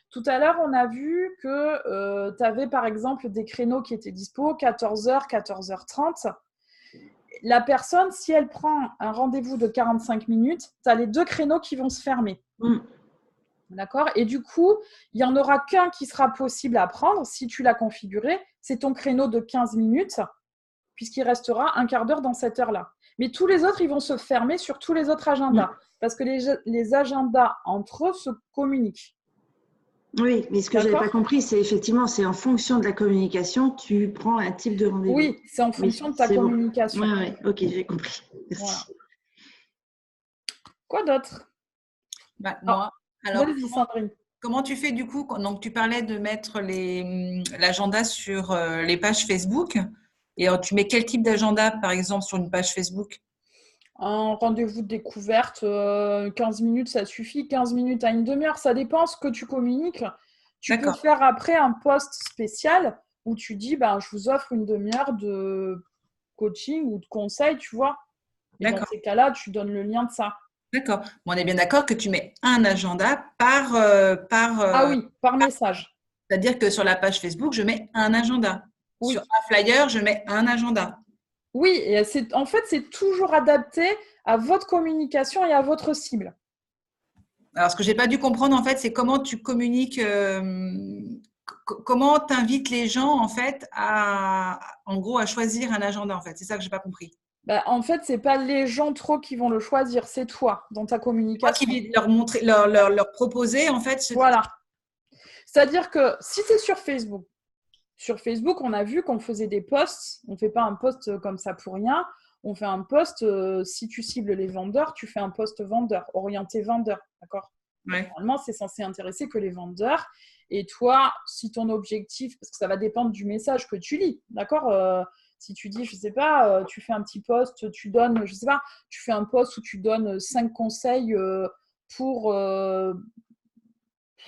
Tout à l'heure, on a vu que tu avais par exemple des créneaux qui étaient dispo, 14h, 14h30. La personne, si elle prend un rendez-vous de 45 minutes, tu as les 2 créneaux qui vont se fermer. D'accord? Et du coup, il n'y en aura qu'un qui sera possible à prendre si tu l'as configuré. C'est ton créneau de 15 minutes, puisqu'il restera un quart d'heure dans cette heure-là. Mais tous les autres, ils vont se fermer sur tous les autres agendas, parce que les agendas entre eux se communiquent. Oui, mais ce que je n'avais pas compris, c'est effectivement, c'est en fonction de la communication, tu prends un type de rendez-vous. Oui, c'est en fonction de ta communication. Oui, ok, j'ai compris. Merci. Voilà. Quoi d'autre? Moi, alors, vas-y, Sandrine. Comment tu fais du coup? Donc, tu parlais de mettre l'agenda sur les pages Facebook. Et alors, tu mets quel type d'agenda, par exemple, sur une page Facebook? Un rendez-vous de découverte, 15 minutes, ça suffit. 15 minutes à une demi-heure, ça dépend ce que tu communiques. Tu peux D'accord. faire après un post spécial où tu dis, ben, je vous offre une demi-heure de coaching ou de conseil, tu vois. Et dans D'accord. ces cas-là, tu donnes le lien de ça. D'accord. Bon, on est bien d'accord que tu mets un agenda Ah oui, par message. c'est-à-dire que sur la page Facebook, je mets un agenda. Oui. Sur un flyer, je mets un agenda. Oui, et en fait, c'est toujours adapté à votre communication et à votre cible. Alors, ce que j'ai pas dû comprendre, en fait, c'est comment tu communiques, comment tu invites les gens, en fait, en gros, à choisir un agenda, en fait. C'est ça que j'ai pas compris. Bah, en fait, c'est pas les gens trop qui vont le choisir, c'est toi dans ta Moi communication. qui vais leur montrer, leur proposer, en fait, Voilà. C'est-à-dire que si c'est sur Facebook, on a vu qu'on faisait des posts. On ne fait pas un post comme ça pour rien. On fait un post, si tu cibles les vendeurs, tu fais un post vendeur, orienté vendeur. D'accord ? Ouais. Normalement, c'est censé intéresser que les vendeurs. Et toi, si ton objectif, parce que ça va dépendre du message que tu lis, d'accord ? Si tu dis, je ne sais pas, tu fais un petit post, tu donnes, je sais pas, tu fais un post où tu donnes 5 conseils pour, je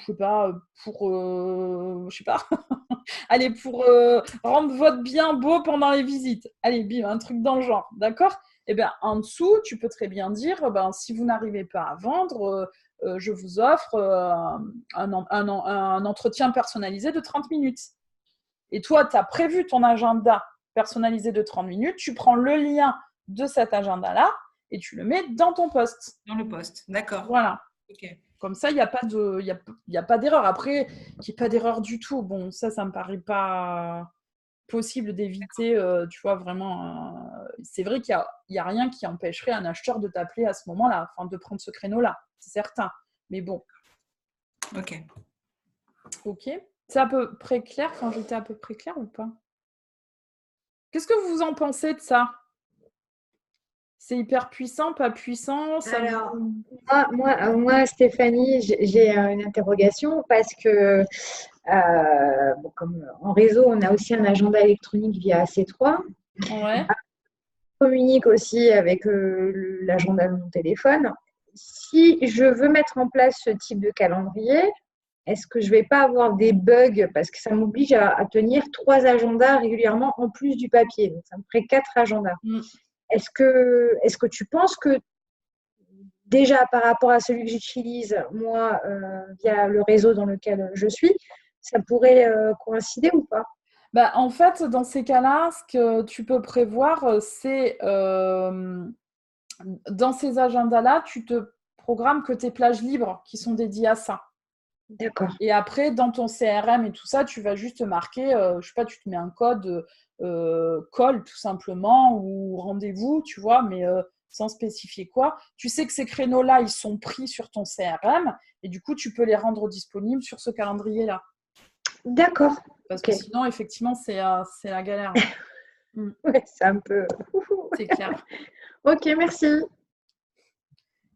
sais pas, je sais pas, allez, pour rendre votre bien beau pendant les visites. Allez, bim, un truc dans le genre, d'accord ? Eh bien, en dessous, tu peux très bien dire, ben, si vous n'arrivez pas à vendre, je vous offre un entretien personnalisé de 30 minutes. Et toi, tu as prévu ton agenda personnalisé de 30 minutes, tu prends le lien de cet agenda-là et tu le mets dans ton post. Dans le post, d'accord. Voilà. Ok. Comme ça, il n'y a pas d'erreur. Après, qu'il n'y ait pas d'erreur du tout. Bon, ça ne me paraît pas possible d'éviter, tu vois, vraiment. C'est vrai qu'il n'y a rien qui empêcherait un acheteur de t'appeler à ce moment-là, enfin, de prendre ce créneau-là, c'est certain. Mais bon. Ok. Ok. C'est à peu près clair. Enfin, j'étais à peu près claire ou pas ? Qu'est-ce que vous en pensez de ça ? C'est hyper puissant, pas puissant ça Alors, moi, Stéphanie, j'ai une interrogation parce que, bon, comme en réseau, on a aussi un agenda électronique via AC3. Ouais. Je communique aussi avec l'agenda de mon téléphone. Si je veux mettre en place ce type de calendrier, est-ce que je ne vais pas avoir des bugs parce que ça m'oblige à tenir 3 agendas régulièrement en plus du papier. Donc, ça me ferait 4 agendas. Est-ce que tu penses que déjà par rapport à celui que j'utilise, moi, via le réseau dans lequel je suis, ça pourrait coïncider ou pas ? Bah, en fait, dans ces cas-là, ce que tu peux prévoir, c'est dans ces agendas-là, tu te programmes que tes plages libres qui sont dédiées à ça. D'accord. Et après, dans ton CRM et tout ça, tu vas juste marquer, je sais pas, tu te mets un code call tout simplement ou rendez-vous, tu vois, mais sans spécifier quoi. Tu sais que ces créneaux-là, ils sont pris sur ton CRM et du coup, tu peux les rendre disponibles sur ce calendrier-là. D'accord. Parce que sinon, effectivement, c'est la galère. Ouais, c'est un peu... C'est clair. Ok, merci.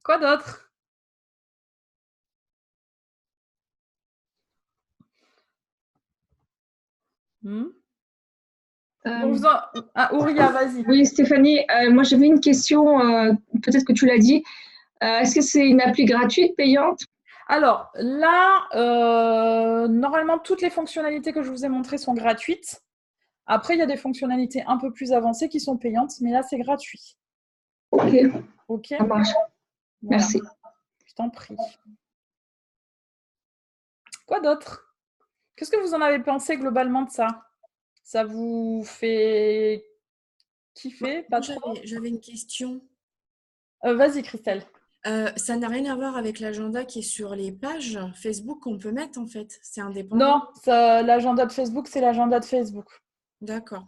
Quoi d'autre ? Ouria, vas-y. Oui, Stéphanie, moi j'avais une question, peut-être que tu l'as dit. Est-ce que c'est une appli gratuite, payante ? Alors là, normalement, toutes les fonctionnalités que je vous ai montrées sont gratuites. Après, il y a des fonctionnalités un peu plus avancées qui sont payantes, mais là, c'est gratuit. Ok. Ça marche. Voilà. Merci. Je t'en prie. Quoi d'autre ? Qu'est-ce que vous en avez pensé globalement de ça ? Ça vous fait kiffer ? Pas trop ? J'avais une question. Vas-y, Christelle. Ça n'a rien à voir avec l'agenda qui est sur les pages Facebook qu'on peut mettre en fait. C'est indépendant. Non, l'agenda de Facebook, c'est l'agenda de Facebook. D'accord.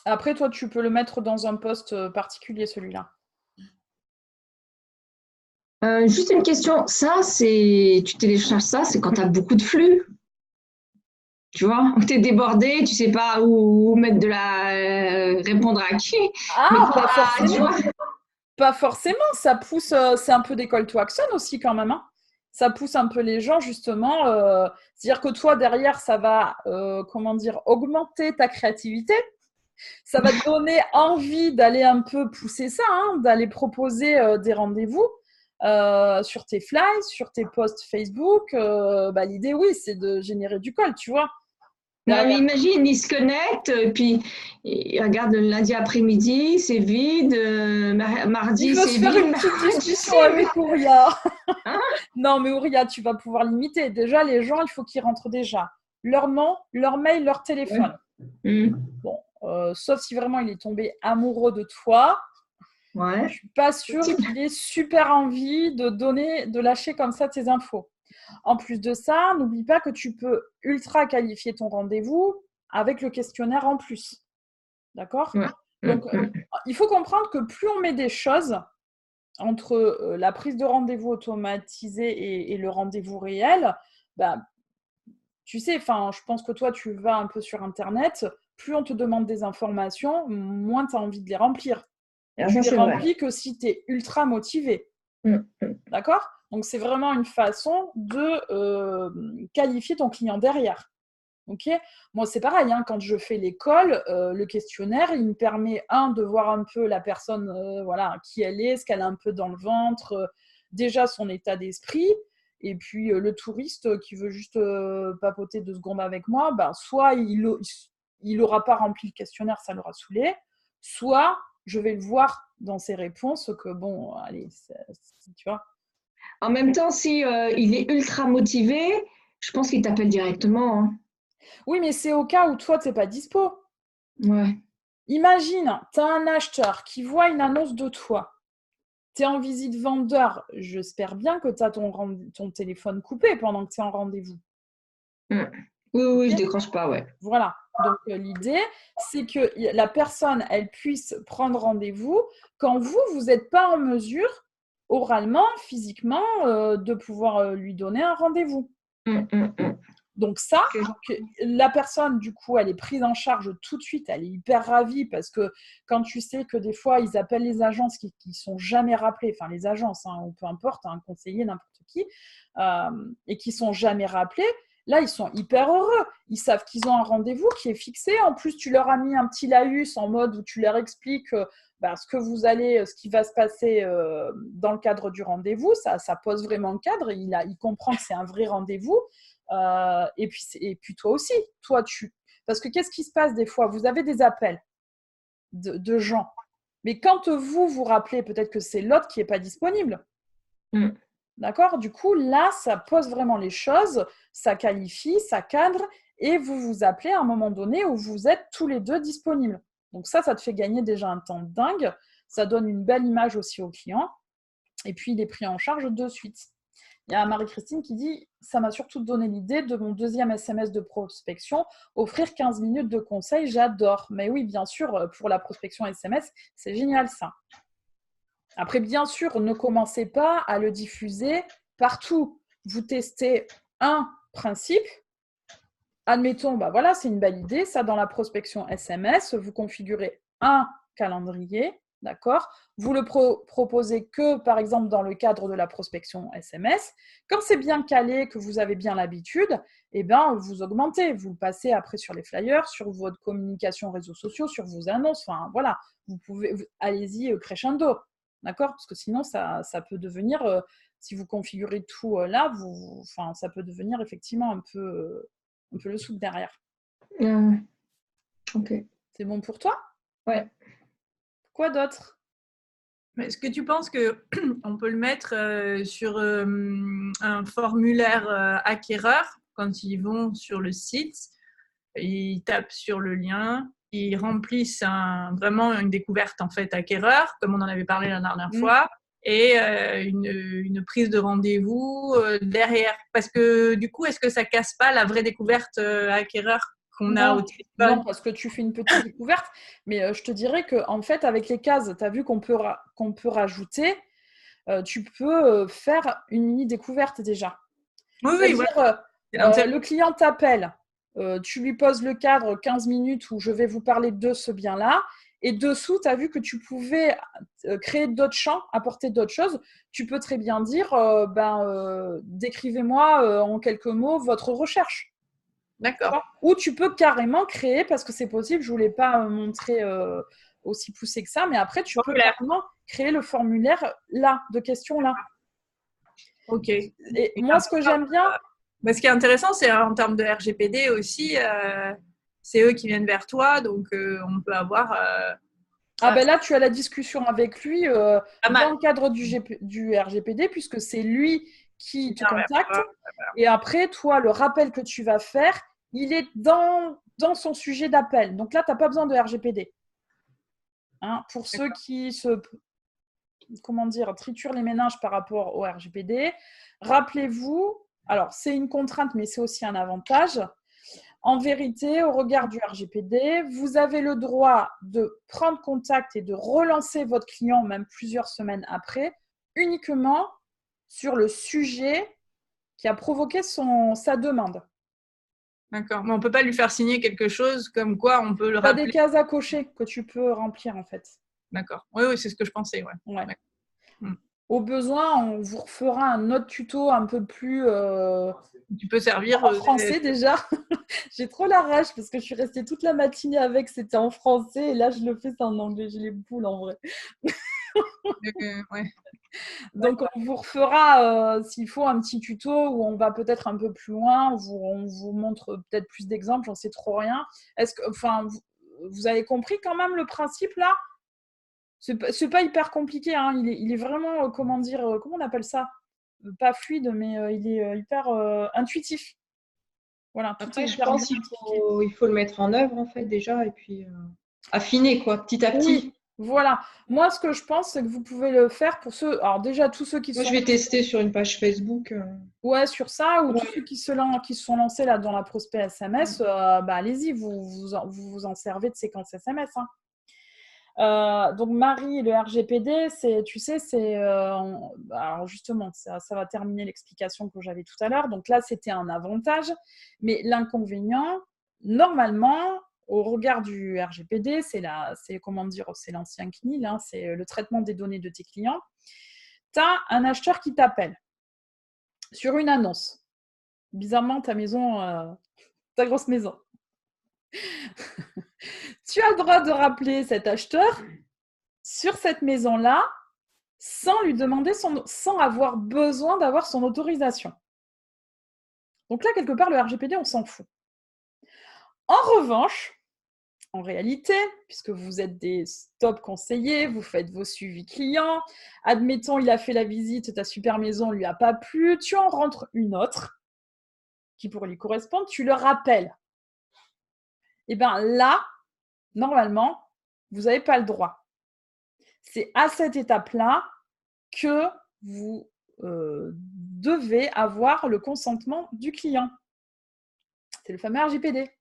Après, toi, tu peux le mettre dans un post particulier, celui-là. Juste une question. Ça, tu télécharges ça, c'est quand tu as beaucoup de flux. Tu vois, tu es débordé, tu sais pas où mettre répondre à qui. Ah, pas forcément. Pas forcément. Ça pousse, c'est un peu des call to action aussi quand même. Hein. Ça pousse un peu les gens justement. C'est-à-dire que toi, derrière, ça va, augmenter ta créativité. Ça va te donner envie d'aller un peu pousser ça, hein, d'aller proposer des rendez-vous sur tes flyers, sur tes posts Facebook. L'idée, oui, c'est de générer du call, tu vois. Non, mais imagine, ils se connectent, puis ils regardent le lundi après-midi, c'est vide, mardi, c'est vide. Il faut se faire une petite discussion avec Ouria. Non, mais Ouria, tu vas pouvoir limiter. Déjà, les gens, il faut qu'ils rentrent déjà leur nom, leur mail, leur téléphone. Ouais. Bon, sauf si vraiment il est tombé amoureux de toi. Ouais. Je suis pas sûre qu'il ait super envie de lâcher comme ça tes infos. En plus de ça, n'oublie pas que tu peux ultra qualifier ton rendez-vous avec le questionnaire en plus. D'accord ? Ouais. Donc, il faut comprendre que plus on met des choses entre la prise de rendez-vous automatisée et le rendez-vous réel, tu sais, je pense que toi, tu vas un peu sur Internet, plus on te demande des informations, moins tu as envie de les remplir. Et tu les remplis que si tu es ultra motivé. D'accord ? Donc, c'est vraiment une façon de qualifier ton client derrière. Ok ? Moi, c'est pareil, hein, quand je fais l'école, le questionnaire, il me permet, de voir un peu la personne, qui elle est, ce qu'elle a un peu dans le ventre, déjà son état d'esprit. Et puis, le touriste qui veut juste papoter 2 secondes avec moi, soit il n'aura pas rempli le questionnaire, ça l'aura saoulé, soit je vais le voir dans ses réponses que, bon, allez, tu vois. En même temps, si il est ultra motivé, je pense qu'il t'appelle directement. Hein. Oui, mais c'est au cas où toi, tu n'es pas dispo. Ouais. Imagine, tu as un acheteur qui voit une annonce de toi. Tu es en visite vendeur. J'espère bien que tu as ton téléphone coupé pendant que tu es en rendez-vous. Oui, je décroche pas, ouais. Voilà. Donc, l'idée, c'est que la personne, elle puisse prendre rendez-vous quand vous n'êtes pas en mesure, oralement, physiquement, de pouvoir lui donner un rendez-vous. Donc ça, la personne, du coup, elle est prise en charge tout de suite, elle est hyper ravie parce que quand tu sais que des fois, ils appellent les agences qui ne sont jamais rappelées, enfin les agences, ou peu importe, un conseiller, n'importe qui, et qui ne sont jamais rappelés, là, ils sont hyper heureux. Ils savent qu'ils ont un rendez-vous qui est fixé. En plus, tu leur as mis un petit laïus en mode où tu leur expliques ce qui va se passer dans le cadre du rendez-vous. Ça pose vraiment le cadre. Il comprend que c'est un vrai rendez-vous. Et puis toi aussi. Parce que qu'est-ce qui se passe des fois ? Vous avez des appels de gens. Mais quand vous rappelez, peut-être que c'est l'autre qui n'est pas disponible. D'accord ? Du coup, là, ça pose vraiment les choses, ça qualifie, ça cadre, et vous vous appelez à un moment donné où vous êtes tous les deux disponibles. Donc ça te fait gagner déjà un temps dingue, ça donne une belle image aussi au client, et puis il est pris en charge de suite. Il y a Marie-Christine qui dit « Ça m'a surtout donné l'idée de mon 2e SMS de prospection, offrir 15 minutes de conseils, j'adore. » Mais oui, bien sûr, pour la prospection SMS, c'est génial ça. Après, bien sûr, ne commencez pas à le diffuser partout. Vous testez un principe. Admettons, c'est une belle idée. Ça, dans la prospection SMS, vous configurez un calendrier, d'accord ? Vous le proposez que, par exemple, dans le cadre de la prospection SMS. Quand c'est bien calé, que vous avez bien l'habitude, vous augmentez. Vous le passez après sur les flyers, sur votre communication réseaux sociaux, sur vos annonces. Enfin, voilà. Allez-y crescendo. D'accord ? Parce que sinon, ça peut devenir, si vous configurez tout là, ça peut devenir effectivement un peu le soupe derrière. Ok. C'est bon pour toi ? Ouais. Quoi d'autre ? Est-ce que tu penses qu'on peut le mettre sur un formulaire acquéreur quand ils vont sur le site, ils tapent sur le lien, ils remplissent vraiment une découverte en fait acquéreur, comme on en avait parlé la dernière fois, et une prise de rendez-vous derrière. Parce que du coup, est-ce que ça casse pas la vraie découverte acquéreur qu'on a au téléphone ? Non, parce que tu fais une petite découverte, mais je te dirais qu'en fait, avec les cases, tu as vu qu'on peut rajouter, tu peux faire une mini découverte déjà. Oui, voilà. Le client t'appelle. Tu lui poses le cadre 15 minutes où je vais vous parler de ce bien-là. Et dessous, tu as vu que tu pouvais créer d'autres champs, apporter d'autres choses. Tu peux très bien dire, décrivez-moi en quelques mots votre recherche. D'accord. Ou tu peux carrément créer, parce que c'est possible, je ne voulais pas montrer aussi poussé que ça, mais après, tu peux carrément créer le formulaire là, de questions là. Ok. Et moi, ce que j'aime bien… Ce qui est intéressant, c'est en termes de RGPD aussi, c'est eux qui viennent vers toi, donc on peut avoir… là, tu as la discussion avec lui dans le cadre du RGPD, puisque c'est lui qui te contacte. Et après, toi, le rappel que tu vas faire, il est dans son sujet d'appel. Donc là, tu n'as pas besoin de RGPD. Hein, pour ceux qui triturent les méninges par rapport au RGPD, rappelez-vous, alors c'est une contrainte, mais c'est aussi un avantage. En vérité, au regard du RGPD, vous avez le droit de prendre contact et de relancer votre client, même plusieurs semaines après, uniquement sur le sujet qui a provoqué sa demande. D'accord, mais on ne peut pas lui faire signer quelque chose comme quoi on peut le rappeler. Il y a des cases à cocher que tu peux remplir en fait. D'accord, oui, c'est ce que je pensais. Ouais. Au besoin, on vous refera un autre tuto un peu plus… Tu peux servir… En français déjà. J'ai trop la rage parce que je suis restée toute la matinée avec, c'était en français et là je le fais, c'est en anglais. J'ai les boules en vrai. Ouais. Donc, on vous refera, s'il faut, un petit tuto où on va peut-être un peu plus loin, on vous montre peut-être plus d'exemples, j'en sais trop rien. Est-ce que, vous avez compris quand même le principe là? C'est pas hyper compliqué, hein. Il est vraiment, comment on appelle ça? Pas fluide, mais il est hyper intuitif. Voilà. Après, je pense qu'il faut le mettre en œuvre en fait déjà et puis affiner quoi, petit à petit. Oui. Voilà. Moi, ce que je pense, c'est que vous pouvez le faire pour ceux… Alors déjà, tous ceux qui Moi, je vais tester sur une page Facebook. Ouais, sur ça, ou tous ceux qui se sont lancés là, dans la prospect SMS, allez-y, vous en servez de séquence SMS. Hein. Donc, Marie, le RGPD, alors justement, ça va terminer l'explication que j'avais tout à l'heure. Donc là, c'était un avantage, mais l'inconvénient, normalement… Au regard du RGPD, c'est l'ancien CNIL, hein, c'est le traitement des données de tes clients. Tu as un acheteur qui t'appelle sur une annonce. Bizarrement, ta grosse maison. Tu as le droit de rappeler cet acheteur sur cette maison-là sans lui demander sans avoir besoin d'avoir son autorisation. Donc là, quelque part, le RGPD, on s'en fout. En revanche, en réalité, puisque vous êtes des top conseillers, vous faites vos suivis clients, admettons, il a fait la visite, ta super maison ne lui a pas plu, tu en rentres une autre qui pourrait lui correspondre, tu le rappelles. Et bien là, normalement, vous n'avez pas le droit. C'est à cette étape-là que vous devez avoir le consentement du client. C'est le fameux RGPD.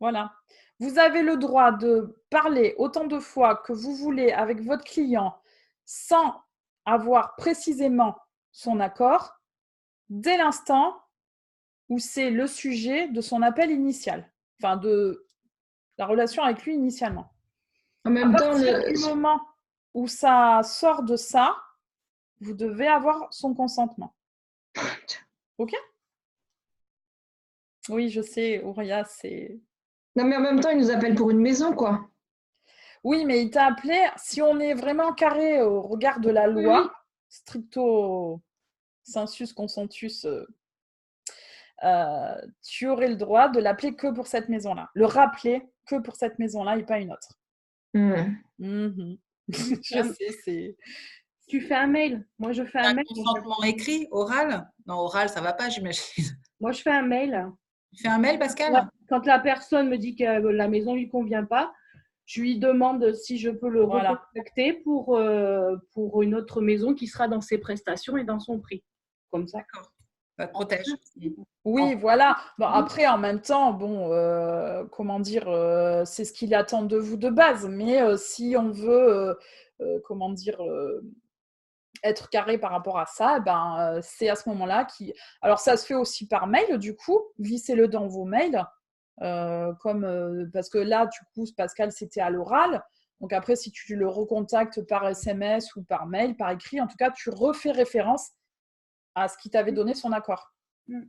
Voilà. Vous avez le droit de parler autant de fois que vous voulez avec votre client sans avoir précisément son accord dès l'instant où c'est le sujet de son appel initial, enfin de la relation avec lui initialement. En même temps, du moment où ça sort de ça, vous devez avoir son consentement. Ok? Oui, je sais, Ouria, c'est… Non, mais en même temps, il nous appelle pour une maison, quoi. Oui, mais il t'a appelé, si on est vraiment carré au regard de la loi, stricto sensus consensus, tu aurais le droit de l'appeler que pour cette maison-là. Le rappeler que pour cette maison-là et pas une autre. Je sais, c'est… Tu fais un mail. Moi, je fais un mail. Consentement écrit, oral? Non, oral, ça ne va pas, j'imagine. Moi, je fais un mail. Tu fais un mail, Pascal? Ouais. Quand la personne me dit que la maison ne lui convient pas, je lui demande si je peux le recontacter pour une autre maison qui sera dans ses prestations et dans son prix. Comme ça. D'accord. Ça te protège. Oui, voilà. Bon, après, en même temps, c'est ce qu'il attend de vous de base. Mais si on veut, être carré par rapport à ça, c'est à ce moment-là Alors, ça se fait aussi par mail, du coup. Glissez-le dans vos mails. Parce que là, du coup, Pascal, c'était à l'oral. Donc après, si tu le recontactes par SMS ou par mail, par écrit, en tout cas, tu refais référence à ce qui t'avait donné son accord.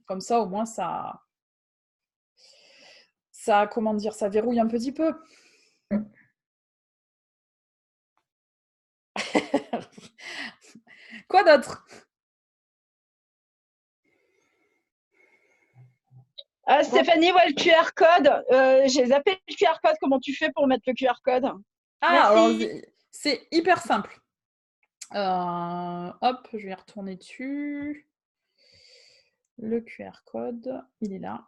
Comme ça, au moins, ça ça, comment dire, ça verrouille un petit peu. Quoi d'autre? Stéphanie, le QR code. J'ai zappé le QR code. Comment tu fais pour mettre le QR code? Alors, c'est hyper simple. Hop, je vais retourner dessus. Le QR code, il est là.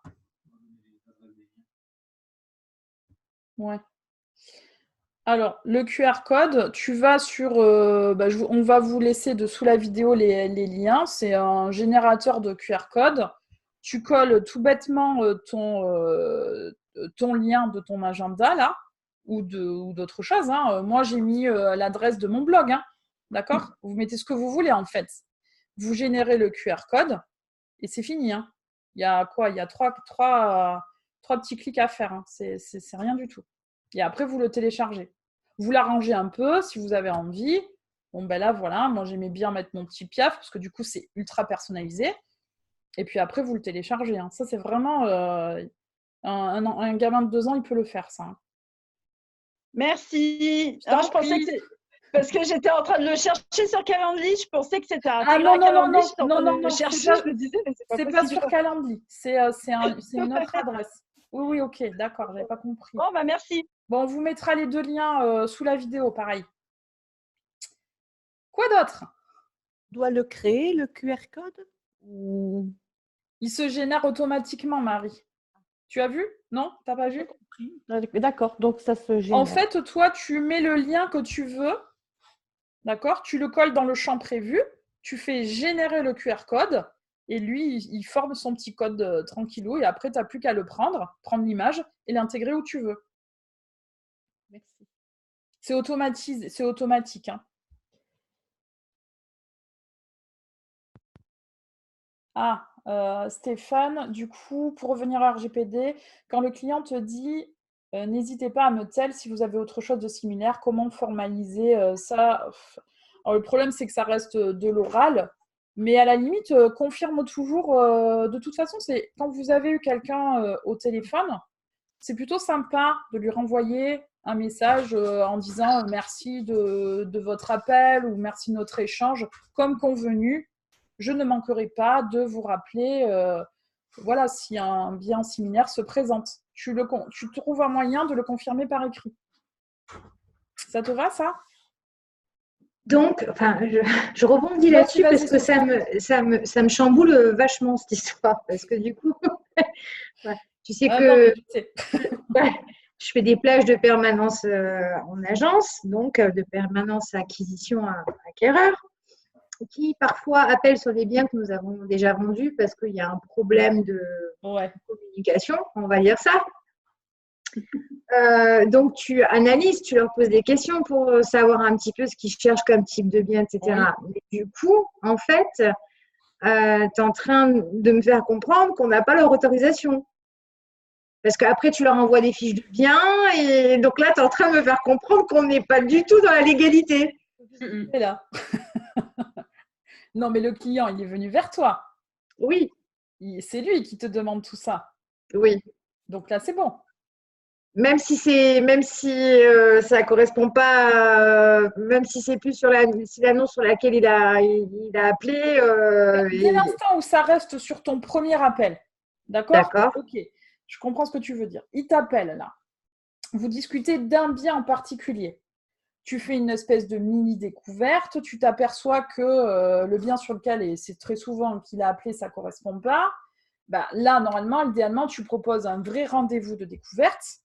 Ouais. Alors, le QR code, tu vas sur... on va vous laisser dessous la vidéo les liens. C'est un générateur de QR code. Tu colles tout bêtement ton lien de ton agenda, là, ou d'autres choses. Hein. Moi, j'ai mis l'adresse de mon blog. Hein. D'accord? Vous mettez ce que vous voulez, en fait. Vous générez le QR code et c'est fini. Hein. Il y a quoi? Il y a trois petits clics à faire. Hein. C'est rien du tout. Et après, vous le téléchargez. Vous l'arrangez un peu si vous avez envie. Bon, ben là, voilà. Moi, j'aimais bien mettre mon petit piaf parce que du coup, c'est ultra personnalisé. Et puis après, vous le téléchargez. Hein. Ça, c'est vraiment... un gamin de 2 ans, il peut le faire, ça. Hein. Merci. Alors, je pensais que parce que j'étais en train de le chercher sur Calendly, je pensais que c'était un non, je me disais, mais c'est pas sur Calendly. C'est une autre adresse. Oui, ok, d'accord, j'avais pas compris. Bon, bah merci. Bon, on vous mettra les 2 liens sous la vidéo, pareil. Quoi d'autre? On doit le créer, le QR code? Ou... Il se génère automatiquement, Marie. Tu as vu? Non? T'as pas vu? D'accord, donc ça se génère. En fait, toi, tu mets le lien que tu veux. D'accord? Tu le colles dans le champ prévu. Tu fais générer le QR code. Et lui, il forme son petit code tranquillou. Et après, tu n'as plus qu'à le prendre l'image et l'intégrer où tu veux. Merci. C'est automatisé, c'est automatique. Hein. Stéphane, du coup, pour revenir à RGPD, quand le client te dit n'hésitez pas à me tell si vous avez autre chose de similaire, comment formaliser ça? Alors, le problème, c'est que ça reste de l'oral, mais à la limite, confirme toujours. De toute façon, c'est quand vous avez eu quelqu'un au téléphone, c'est plutôt sympa de lui renvoyer un message en disant merci de votre appel ou merci de notre échange, comme convenu. Je ne manquerai pas de vous rappeler voilà, si un bien similaire se présente. Tu trouves un moyen de le confirmer par écrit. Ça te va, ça? Donc, je rebondis là-dessus parce que ça me chamboule vachement, cette histoire. Parce que du coup, tu sais que je fais des plages de permanence en agence, donc de permanence acquisition à acquéreur, qui parfois appellent sur des biens que nous avons déjà vendus parce qu'il y a un problème de communication, on va dire ça. Donc, tu analyses, tu leur poses des questions pour savoir un petit peu ce qu'ils cherchent comme type de bien, etc. Mais du coup, en fait, tu es en train de me faire comprendre qu'on n'a pas leur autorisation. Parce qu'après, tu leur envoies des fiches de biens et donc là, tu es en train de me faire comprendre qu'on n'est pas du tout dans la légalité. C'est là. Non, mais le client, il est venu vers toi. Oui. C'est lui qui te demande tout ça. Oui. Donc là, c'est bon. Même si ça correspond pas, même si c'est plus sur l'annonce sur laquelle il a appelé. Dès l'instant où ça reste sur ton premier appel, d'accord? D'accord. Ok, je comprends ce que tu veux dire. Il t'appelle là. Vous discutez d'un bien en particulier. Tu fais une espèce de mini découverte. Tu t'aperçois que le bien sur lequel, et c'est très souvent qu'il a appelé, ça ne correspond pas. Bah, là, normalement, idéalement, tu proposes un vrai rendez-vous de découverte.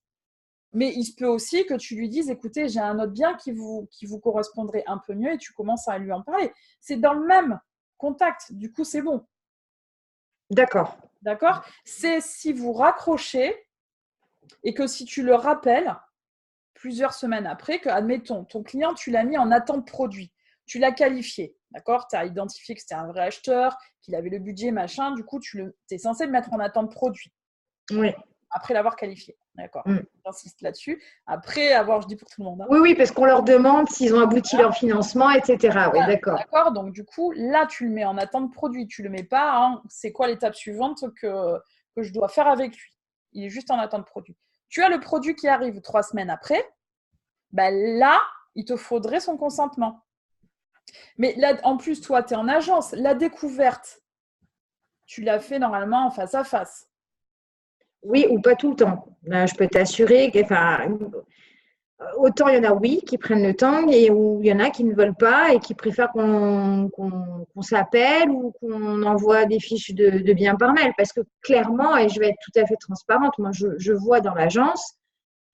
Mais il se peut aussi que tu lui dises, écoutez, j'ai un autre bien qui vous correspondrait un peu mieux et tu commences à lui en parler. C'est dans le même contact. Du coup, c'est bon. D'accord. D'accord? C'est si vous raccrochez et que si tu le rappelles plusieurs semaines après, que, admettons, ton client, tu l'as mis en attente produit. Tu l'as qualifié. D'accord? Tu as identifié que c'était un vrai acheteur, qu'il avait le budget, machin. Du coup, tu es censé le mettre en attente produit. Oui. Après l'avoir qualifié. D'accord. J'insiste là-dessus. Après avoir, je dis pour tout le monde. Hein. Oui, parce qu'on leur demande s'ils ont abouti leur financement, etc. Oui, d'accord. D'accord. Donc, du coup, là, tu le mets en attente produit. Tu ne le mets pas. Hein, c'est quoi l'étape suivante que je dois faire avec lui? Il est juste en attente de produit. Tu as le produit qui arrive 3 semaines après. Ben là, il te faudrait son consentement. Mais là, en plus, toi, tu es en agence. La découverte, tu l'as fait normalement en face à face. Oui, ou pas tout le temps. Là, je peux t'assurer que, autant il y en a, oui, qui prennent le temps, et où il y en a qui ne veulent pas et qui préfèrent qu'on s'appelle ou qu'on envoie des fiches de biens par mail. Parce que clairement, et je vais être tout à fait transparente, moi, je vois dans l'agence,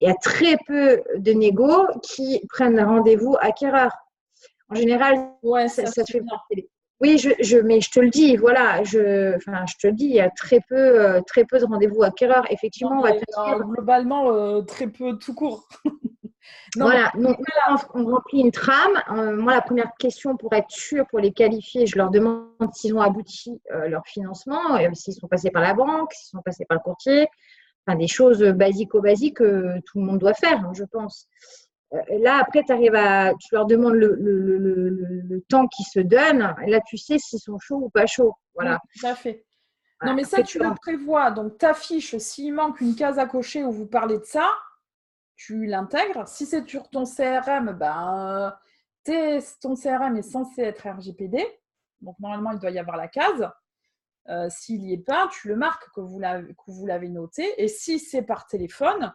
il y a très peu de négos qui prennent rendez-vous acquéreur. En général, ça se fait par télé. Oui, mais je te le dis, voilà, je te le dis, il y a très peu de rendez-vous acquéreurs. Effectivement, globalement, très peu tout court. Voilà, donc on remplit une trame. Moi, la première question pour être sûre, pour les qualifier, je leur demande s'ils ont abouti leur financement, s'ils sont passés par la banque, s'ils sont passés par le courtier, enfin des choses basiques que tout le monde doit faire, je pense. Là, après, tu leur demandes le temps qu'ils se donnent. Là, tu sais s'ils sont chauds ou pas chauds. Voilà. Oui, tout à fait. Non, mais ça, tu le prévois. Donc, t'affiches, s'il manque une case à cocher où vous parlez de ça, tu l'intègres. Si c'est sur ton CRM, ton CRM est censé être RGPD. Donc, normalement, il doit y avoir la case. S'il n'y est pas, tu le marques que vous l'avez noté. Et si c'est par téléphone,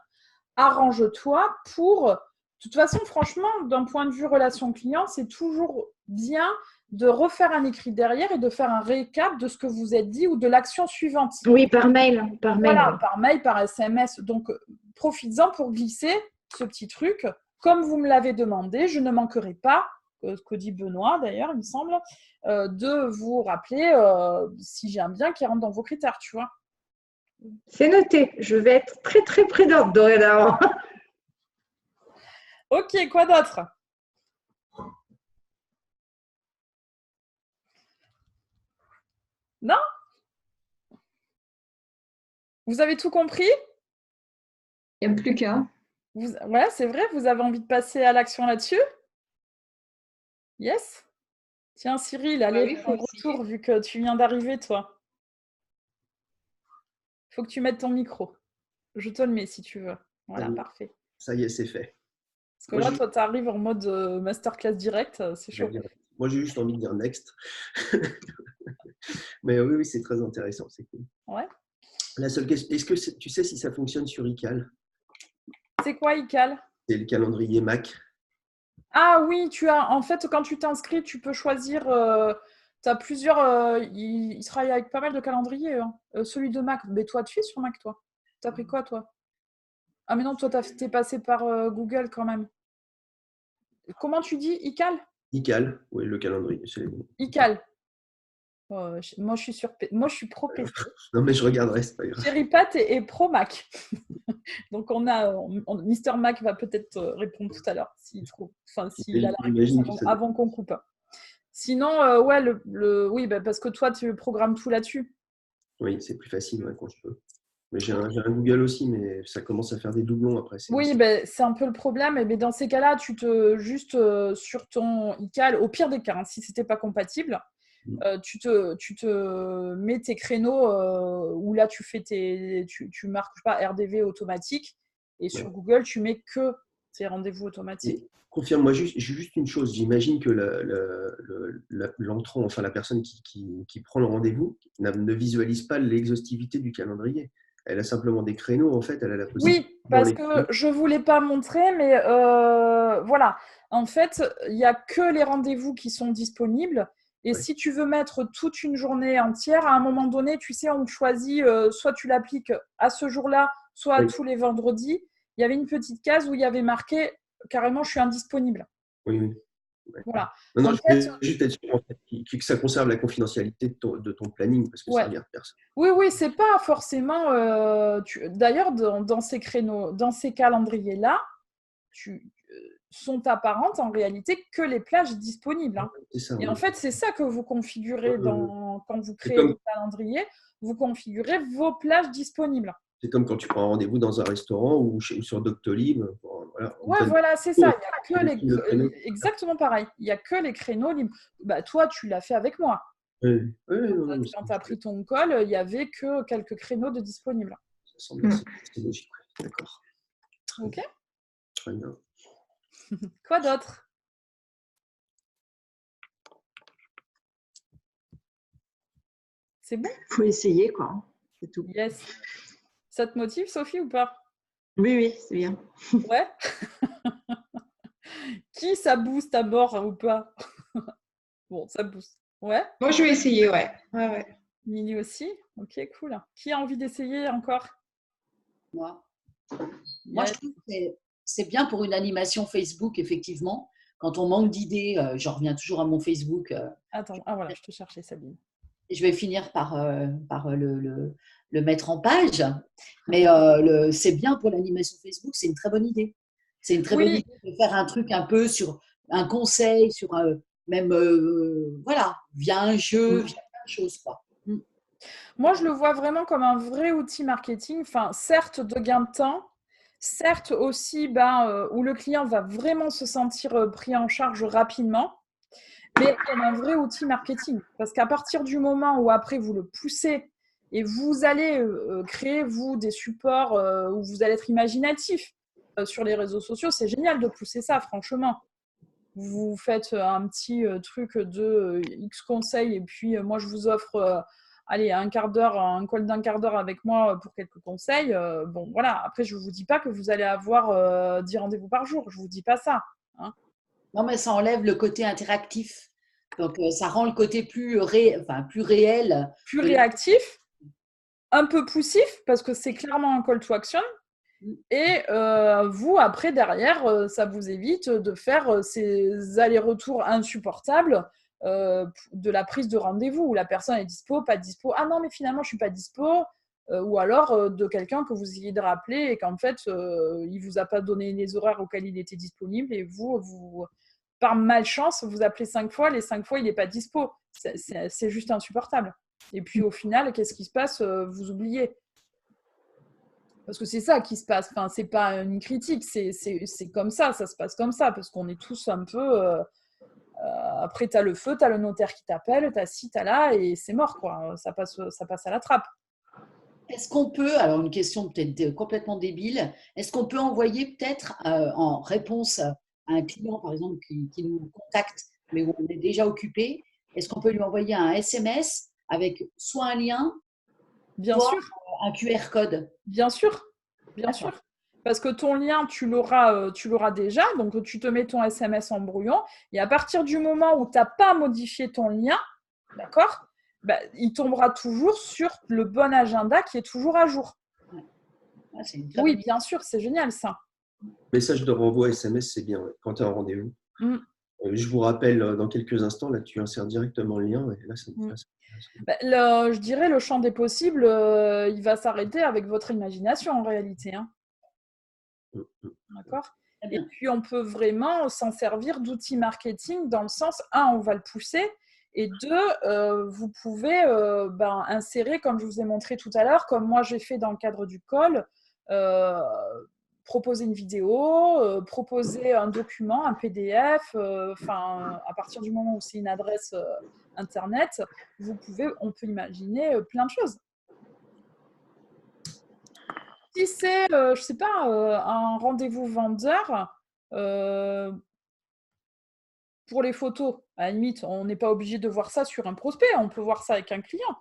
arrange-toi pour… De toute façon, franchement, d'un point de vue relation client, c'est toujours bien de refaire un écrit derrière et de faire un récap de ce que vous êtes dit ou de l'action suivante. Oui, par mail. Voilà, oui. par mail, par SMS. Donc, profites-en pour glisser ce petit truc. Comme vous me l'avez demandé, je ne manquerai pas, que dit Benoît d'ailleurs, il me semble, de vous rappeler si j'ai un bien qui rentre dans vos critères, tu vois. C'est noté. Je vais être très, très prudente dorénavant. Ok, quoi d'autre? Non? Vous avez tout compris? Il n'y a plus qu'à. Ouais, c'est vrai, vous avez envie de passer à l'action là-dessus? Yes? Tiens, Cyril, allez, oui, ton retour, vu que tu viens d'arriver, toi. Il faut que tu mettes ton micro. Je te le mets si tu veux. Voilà, parfait. Ça y est, c'est fait. Parce que là, toi, tu arrives en mode masterclass direct, c'est chaud. Moi, j'ai juste envie de dire next. Mais oui, c'est très intéressant, c'est cool. Ouais. La seule question, est-ce que tu sais si ça fonctionne sur iCal? C'est quoi iCal? C'est le calendrier Mac. Ah oui, en fait, quand tu t'inscris, tu peux choisir. Tu as plusieurs. Il travaille avec pas mal de calendriers. Hein. Celui de Mac. Mais toi, tu es sur Mac, toi. Tu as pris quoi, toi? Ah, mais non, toi, t'es passé par Google quand même. Comment tu dis iCal? iCal, oui, le calendrier. iCal. Moi, je suis pro PC. Non, mais je regarderai, c'est pas grave. Chéripat est pro Mac. Donc, Mister Mac va peut-être répondre tout à l'heure s'il trouve. Enfin, s'il a la réponse avant qu'on coupe. Sinon, ouais, oui, parce que toi, tu programmes tout là-dessus. Oui, c'est plus facile quand je peux. Mais j'ai un Google aussi, mais ça commence à faire des doublons après. Oui, c'est un peu le problème. Mais dans ces cas-là, juste sur ton iCal, au pire des cas, hein, si ce n'était pas compatible, tu te mets tes créneaux où là, tu marques pas RDV automatique. Et sur Google, tu mets que tes rendez-vous automatiques. Confirme-moi juste une chose. J'imagine que l'entrant, enfin la personne qui prend le rendez-vous, ne visualise pas l'exhaustivité du calendrier. Elle a simplement des créneaux, en fait, elle a la possibilité. Oui, parce que je ne vous l'ai pas montré, mais voilà. En fait, il n'y a que les rendez-vous qui sont disponibles. Et si tu veux mettre toute une journée entière, à un moment donné, tu sais, on choisit, soit tu l'appliques à ce jour-là, soit à tous les vendredis. Il y avait une petite case où il y avait marqué carrément « je suis indisponible ». Oui. Ouais. Voilà. Non, je voulais juste être sûr en fait, que ça conserve la confidentialité de ton planning, parce que ça regarde personne. Oui, c'est pas forcément… D'ailleurs, dans ces créneaux, dans ces calendriers-là, sont apparentes en réalité que les plages disponibles. Hein. Et en fait, c'est ça que vous configurez quand vous créez le calendrier, vous configurez vos plages disponibles. C'est comme quand tu prends un rendez-vous dans un restaurant ou sur Doctolib. Voilà, c'est ça. Exactement pareil. Il n'y a que les créneaux libres. Toi, tu l'as fait avec moi. Oui. Quand tu as pris ton call, il n'y avait que quelques créneaux de disponibles. semble assez logique. Ouais. D'accord. Ok. Très bien. Quoi d'autre? C'est bon? Faut essayer, quoi. C'est tout. Yes. Ça te motive, Sophie, ou pas? Oui, oui, c'est bien. Ouais. Qui ça booste à bord ou pas? Bon, ça booste. Ouais. Moi, je vais essayer, ouais. Ouais. Mini aussi? Ok, cool. Qui a envie d'essayer encore? Moi, je trouve que c'est bien pour une animation Facebook, effectivement. Quand on manque d'idées, je reviens toujours à mon Facebook. Attends, voilà, je te cherchais, Sabine. Et je vais finir par le mettre en page. Mais c'est bien pour l'animation Facebook, c'est une très bonne idée. C'est une très bonne idée de faire un truc un peu sur un conseil, sur même, voilà, via un jeu, via plein de choses, quoi. Moi, je le vois vraiment comme un vrai outil marketing, enfin, certes de gain de temps, certes aussi où le client va vraiment se sentir pris en charge rapidement, mais comme un vrai outil marketing. Parce qu'à partir du moment où après vous le poussez et vous allez créer, vous, des supports où vous allez être imaginatif sur les réseaux sociaux, c'est génial de pousser ça, franchement. Vous faites un petit truc de X conseils et puis moi, je vous offre... allez, un quart d'heure, un call d'un quart d'heure avec moi pour quelques conseils. Bon, voilà. Après, je ne vous dis pas que vous allez avoir 10 rendez-vous par jour. Je ne vous dis pas ça. Hein. Non, mais ça enlève le côté interactif. Donc, ça rend le côté plus réel. Plus réactif, un peu poussif, parce que c'est clairement un call to action. Et vous, après, derrière, ça vous évite de faire ces allers-retours insupportables de la prise de rendez-vous où la personne est dispo, pas dispo. Ah non, mais finalement, je suis pas dispo. Ou alors de quelqu'un que vous ayez de rappeler et qu'en fait, il vous a pas donné les horaires auxquels il était disponible et vous par malchance, vous appelez 5 fois, les 5 fois, il n'est pas dispo. C'est juste insupportable. Et puis au final, qu'est-ce qui se passe? Vous oubliez. Parce que c'est ça qui se passe. Enfin, c'est pas une critique, c'est comme ça se passe comme ça, parce qu'on est tous un peu... après, tu as le feu, tu as le notaire qui t'appelle, tu as ci, tu as là, et c'est mort, quoi. Ça passe à la trappe. Est-ce qu'on peut, alors une question peut-être complètement débile, est-ce qu'on peut envoyer peut-être en réponse à un client, par exemple, qui nous contacte, mais où on est déjà occupé, est-ce qu'on peut lui envoyer un SMS avec soit un lien, soit un QR code? Bien sûr, bien sûr. Parce que ton lien, tu l'auras déjà, donc tu te mets ton SMS en brouillon, et à partir du moment où tu n'as pas modifié ton lien, d'accord, il tombera toujours sur le bon agenda qui est toujours à jour. Oui, bien sûr, c'est génial ça. Message de renvoi SMS, c'est bien quand tu es en rendez-vous. Je vous rappelle dans quelques instants, là tu insères directement le lien et là ça me fait je dirais le champ des possibles, il va s'arrêter avec votre imagination en réalité. Hein. D'accord. Et puis on peut vraiment s'en servir d'outils marketing dans le sens, on va le pousser, et deux, vous pouvez insérer, comme je vous ai montré tout à l'heure, comme moi j'ai fait dans le cadre du call, proposer une vidéo, proposer un document, un PDF, à partir du moment où c'est une adresse internet, on peut imaginer plein de choses. Si c'est, je ne sais pas, un rendez-vous vendeur, pour les photos, à la limite, on n'est pas obligé de voir ça sur un prospect, on peut voir ça avec un client.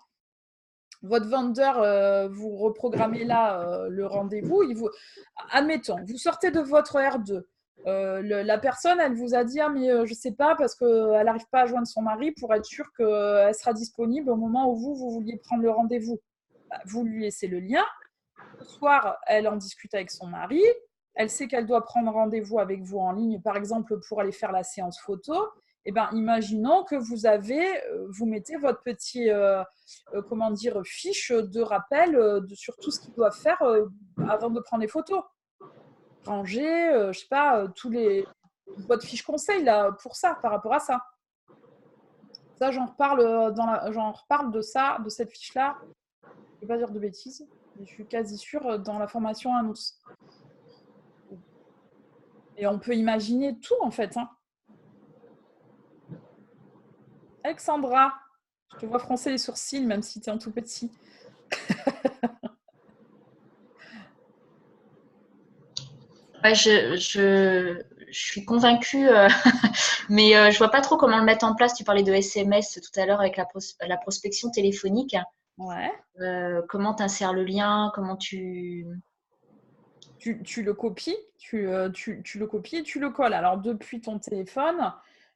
Votre vendeur, vous reprogrammez là le rendez-vous. Admettons, vous sortez de votre R2. La personne, elle vous a dit mais je ne sais pas parce qu'elle n'arrive pas à joindre son mari pour être sûre qu'elle sera disponible au moment où vous vouliez prendre le rendez-vous. Vous lui laissez le lien. Le soir, elle en discute avec son mari. Elle sait qu'elle doit prendre rendez-vous avec vous en ligne, par exemple, pour aller faire la séance photo. Imaginons que vous mettez votre petit fiche de rappel sur tout ce qu'ils doivent faire avant de prendre les photos. Ranger, je ne sais pas, votre fiche conseil là, pour ça, par rapport à ça. Ça, j'en reparle de ça, de cette fiche-là. Je ne vais pas dire de bêtises. Je suis quasi sûre dans la formation annonce. Et on peut imaginer tout en fait. Hein. Alexandra, je te vois froncer les sourcils même si tu es un tout petit. Ouais, je suis convaincue, mais je vois pas trop comment le mettre en place. Tu parlais de SMS tout à l'heure avec la prospection téléphonique. Ouais. Comment tu insères le lien? Comment tu le copies, tu le copies et tu le colles. Alors, depuis ton téléphone,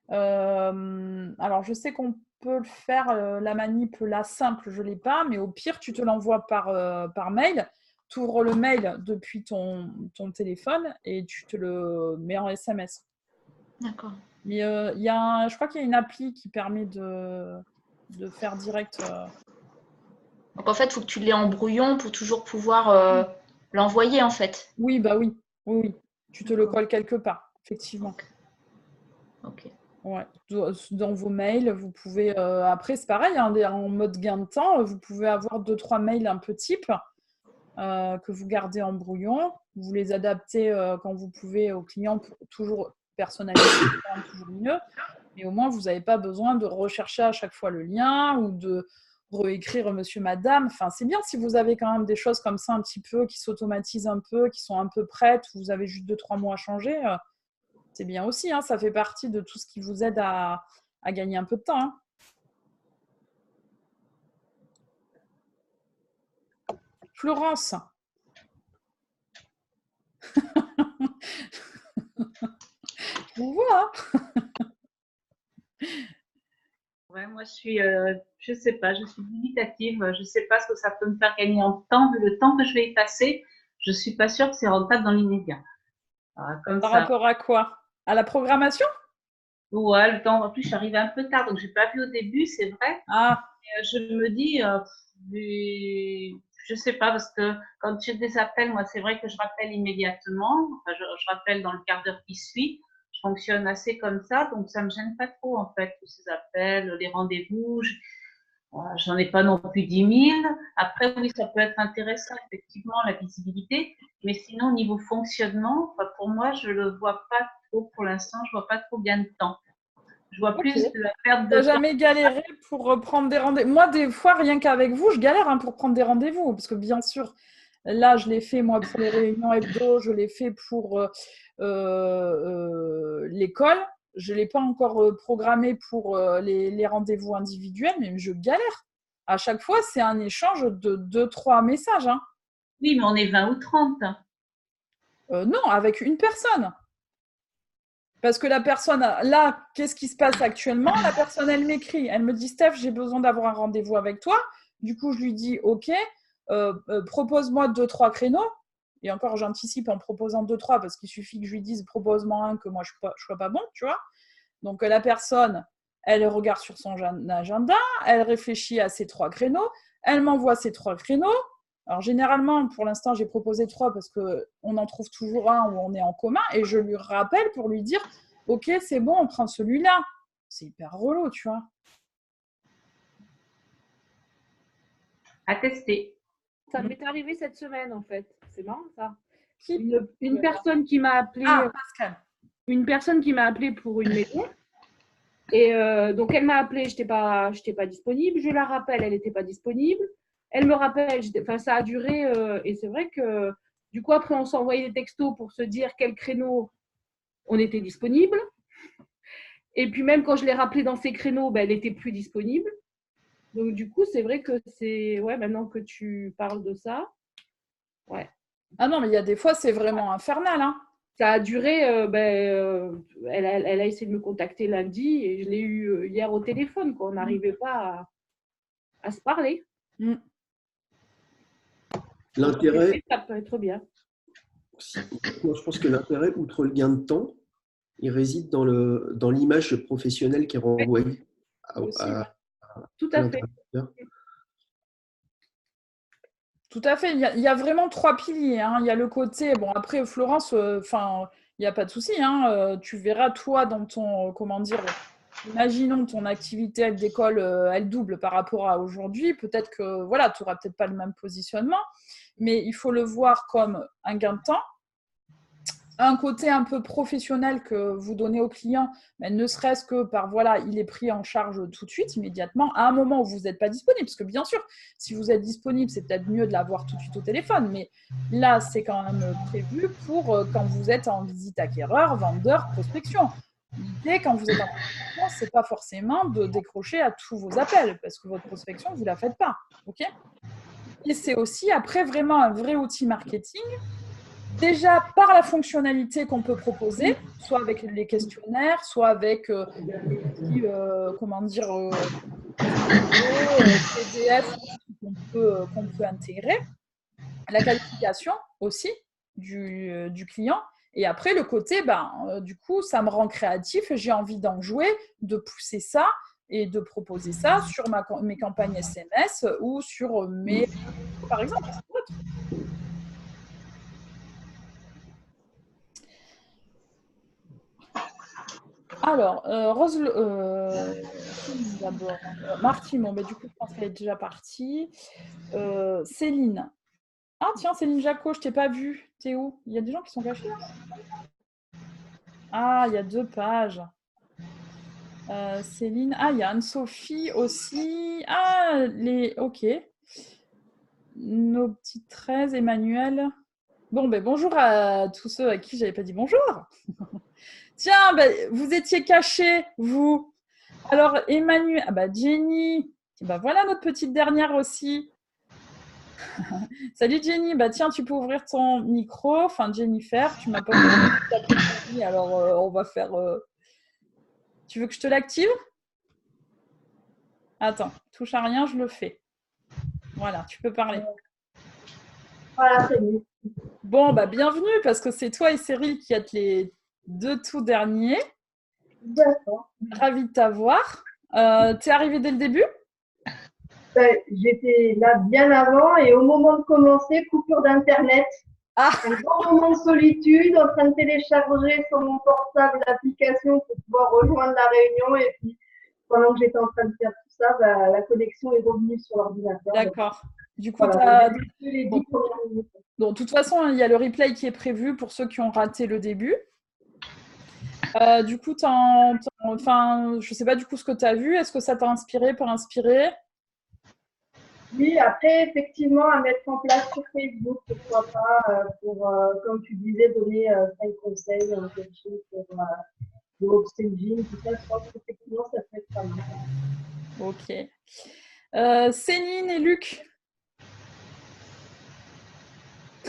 alors je sais qu'on peut le faire, la manip, la simple, je ne l'ai pas, mais au pire, tu te l'envoies par mail. Tu ouvres le mail depuis ton téléphone et tu te le mets en SMS. D'accord. Mais je crois qu'il y a une appli qui permet de faire direct. Donc en fait, il faut que tu l'aies en brouillon pour toujours pouvoir l'envoyer en fait. Oui, bah oui. Oui. Tu te le colles quelque part, effectivement. Ok. Ouais. Dans vos mails, vous pouvez. Après, c'est pareil, hein, en mode gain de temps, vous pouvez avoir 2-3 mails un peu type que vous gardez en brouillon. Vous les adaptez quand vous pouvez aux clients pour toujours personnaliser, toujours mieux. Mais au moins, vous n'avez pas besoin de rechercher à chaque fois le lien ou de réécrire monsieur, madame. Enfin, c'est bien si vous avez quand même des choses comme ça un petit peu qui s'automatisent un peu, qui sont un peu prêtes, vous avez juste 2-3 mots à changer. C'est bien aussi, hein, ça fait partie de tout ce qui vous aide à gagner un peu de temps. Hein. Florence. On voit. Ouais, moi, je sais pas, je suis dubitative. Je sais pas ce que ça peut me faire gagner en temps. Vu le temps que je vais y passer, je suis pas sûre que c'est rentable dans l'immédiat. Par rapport à quoi? À la programmation? Ouais, le temps. En plus, je suis arrivée un peu tard, donc j'ai pas vu au début, c'est vrai. Ah. Et, je me dis, je sais pas, parce que quand j'ai des appels, moi, c'est vrai que je rappelle immédiatement. Enfin, je rappelle dans le quart d'heure qui suit. Je fonctionne assez comme ça, donc ça me gêne pas trop, en fait, tous ces appels, les rendez-vous. J'en ai pas non plus 10 000. Après, oui, ça peut être intéressant, effectivement, la visibilité. Mais sinon, au niveau fonctionnement, pour moi, je le vois pas trop pour l'instant. Je vois pas trop bien de temps. Je vois plus de la perte de temps. Tu n'as jamais galéré pour prendre des rendez-vous? Moi, des fois, rien qu'avec vous, je galère pour prendre des rendez-vous. Parce que bien sûr, là, je l'ai fait, moi, pour les réunions hebdo, je l'ai fait pour l'école. Je ne l'ai pas encore programmé pour les rendez-vous individuels, mais je galère. À chaque fois, c'est un échange de 2-3 messages. Hein. Oui, mais on est 20 ou 30. Non, avec une personne. Parce que la personne, là, qu'est-ce qui se passe actuellement? La personne, elle m'écrit. Elle me dit, Steph, j'ai besoin d'avoir un rendez-vous avec toi. Du coup, je lui dis, OK, propose-moi 2-3 créneaux. Et encore, j'anticipe en proposant 2-3 parce qu'il suffit que je lui dise, propose-moi un, que moi, je ne sois pas bon, tu vois. Donc, la personne, elle regarde sur son agenda, elle réfléchit à ces 3 créneaux, elle m'envoie ces 3 créneaux. Alors, généralement, pour l'instant, j'ai proposé 3 parce qu'on en trouve toujours un où on est en commun et je lui rappelle pour lui dire « Ok, c'est bon, on prend celui-là. » C'est hyper relou, tu vois. À tester. Ça m'est arrivé cette semaine, en fait. C'est marrant, ça. Une personne qui m'a appelé. Ah, Pascal. Une personne qui m'a appelé pour une maison. Et donc, elle m'a appelé, je n'étais pas disponible. Je la rappelle, elle n'était pas disponible. Elle me rappelle, ça a duré. Et c'est vrai que, du coup, après, on s'est envoyé des textos pour se dire quel créneau on était disponible. Et puis, même quand je l'ai rappelée dans ces créneaux, elle n'était plus disponible. Donc, du coup, c'est vrai que c'est… Ouais, maintenant que tu parles de ça, ouais. Ah non, mais il y a des fois, c'est vraiment infernal, hein. Ça a duré, elle a essayé de me contacter lundi et je l'ai eu hier au téléphone, quoi. On n'arrivait pas à se parler. L'intérêt… Ça peut être bien. Moi, je pense que l'intérêt, outre le gain de temps, il réside dans l'image professionnelle qui est renvoyée Tout à fait. Tout à fait. Il y a vraiment 3 piliers. Hein. Il y a le côté… Bon, après, Florence, il n'y a pas de souci. Hein. Tu verras, toi, dans ton… Comment dire… Imaginons ton activité, elle décolle, elle double par rapport à aujourd'hui. Peut-être que, voilà, tu n'auras peut-être pas le même positionnement. Mais il faut le voir comme un gain de temps. un côté un peu professionnel que vous donnez au client, mais ne serait-ce que par, voilà, il est pris en charge tout de suite, immédiatement, à un moment où vous n'êtes pas disponible. Parce que bien sûr, si vous êtes disponible, c'est peut-être mieux de l'avoir tout de suite au téléphone. Mais là, c'est quand même prévu pour quand vous êtes en visite acquéreur, vendeur, prospection. L'idée, quand vous êtes en prospection, ce n'est pas forcément de décrocher à tous vos appels, parce que votre prospection, vous ne la faites pas. OK ? Et c'est aussi, après, vraiment un vrai outil marketing. Déjà, par la fonctionnalité qu'on peut proposer, soit avec les questionnaires, soit avec comment dire, PDF qu'on peut intégrer, la qualification aussi du client. Et après, le côté, du coup, ça me rend créatif, j'ai envie d'en jouer, de pousser ça et de proposer ça sur mes campagnes SMS ou sur mes... Par exemple, alors, Rose, d'abord. Martine, bon, du coup, je pense qu'elle est déjà partie. Céline. Ah, tiens, Céline Jacot, je ne t'ai pas vue. T'es où? Il y a des gens qui sont cachés là? Ah, il y a 2 pages. Céline. Ah, il y a Anne-Sophie aussi. Ah, ok. Nos petites 13, Emmanuel. Bon, bonjour à tous ceux à qui je n'avais pas dit bonjour. Tiens, vous étiez cachés, vous. Alors, Emmanuel, Jenny, voilà notre petite dernière aussi. Salut Jenny, tiens, tu peux ouvrir ton micro. Enfin, Jennifer, tu m'as pas dit, alors on va faire... Tu veux que je te l'active? Attends, touche à rien, je le fais. Voilà, tu peux parler. Voilà, c'est bon. Bon, bienvenue, parce que c'est toi et Cyril qui êtes les 2 tout derniers. D'accord. Ravie de t'avoir. T'es arrivée dès le début? J'étais là bien avant et au moment de commencer, coupure d'Internet. Un grand moment de solitude, en train de télécharger sur mon portable l'application pour pouvoir rejoindre la réunion. Et puis, pendant que j'étais en train de faire tout ça, la connexion est revenue sur l'ordinateur. D'accord. Du coup, voilà, les 10 premières minutes. Donc, de toute façon, il y a le replay qui est prévu pour ceux qui ont raté le début. Du coup, je ne sais pas du coup ce que tu as vu. Est-ce que ça t'a inspiré, pas inspiré? Oui, après, effectivement, à mettre en place sur Facebook, pourquoi pas, pour, comme tu disais, donner 5 conseils, quelque chose pour le upstaging, tout ça, je pense qu'effectivement, ça peut être pas mal. Ok. Céline et Luc.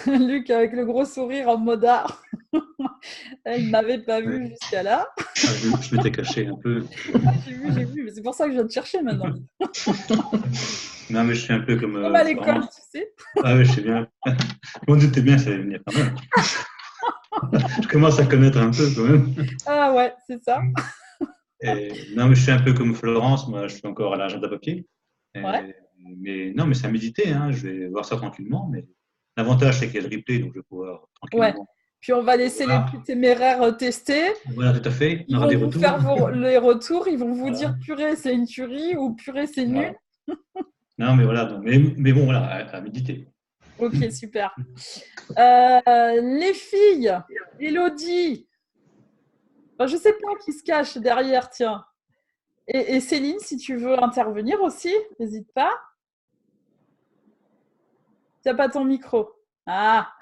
Luc avec le gros sourire en mode art. Il ne m'avait pas vu jusqu'à là. Je m'étais caché un peu. J'ai vu, mais c'est pour ça que je viens te chercher maintenant. Non, mais je suis un peu comme... Comme à l'école, tu sais. Ah oui, je sais bien. On doutait bien que ça allait venir quand même. Je commence à connaître un peu quand même. Ah ouais, c'est ça. Non, mais je suis un peu comme Florence. Moi, je suis encore à l'agenda papier. Ouais. Mais non, mais c'est à méditer. Je vais voir ça tranquillement. Mais l'avantage, c'est qu'il y a le replay, donc je vais pouvoir tranquillement... Ouais. Puis on va laisser les plus téméraires tester. Voilà, tout à fait. Ils vont vous faire les retours, ils vont vous dire purée, c'est une tuerie ou purée, c'est nul. Non, mais voilà. Donc, mais bon, voilà, à méditer. Ok, super. Les filles, Élodie. Je ne sais pas qui se cache derrière, tiens. Et Céline, si tu veux intervenir aussi, n'hésite pas. Tu n'as pas ton micro. Ah.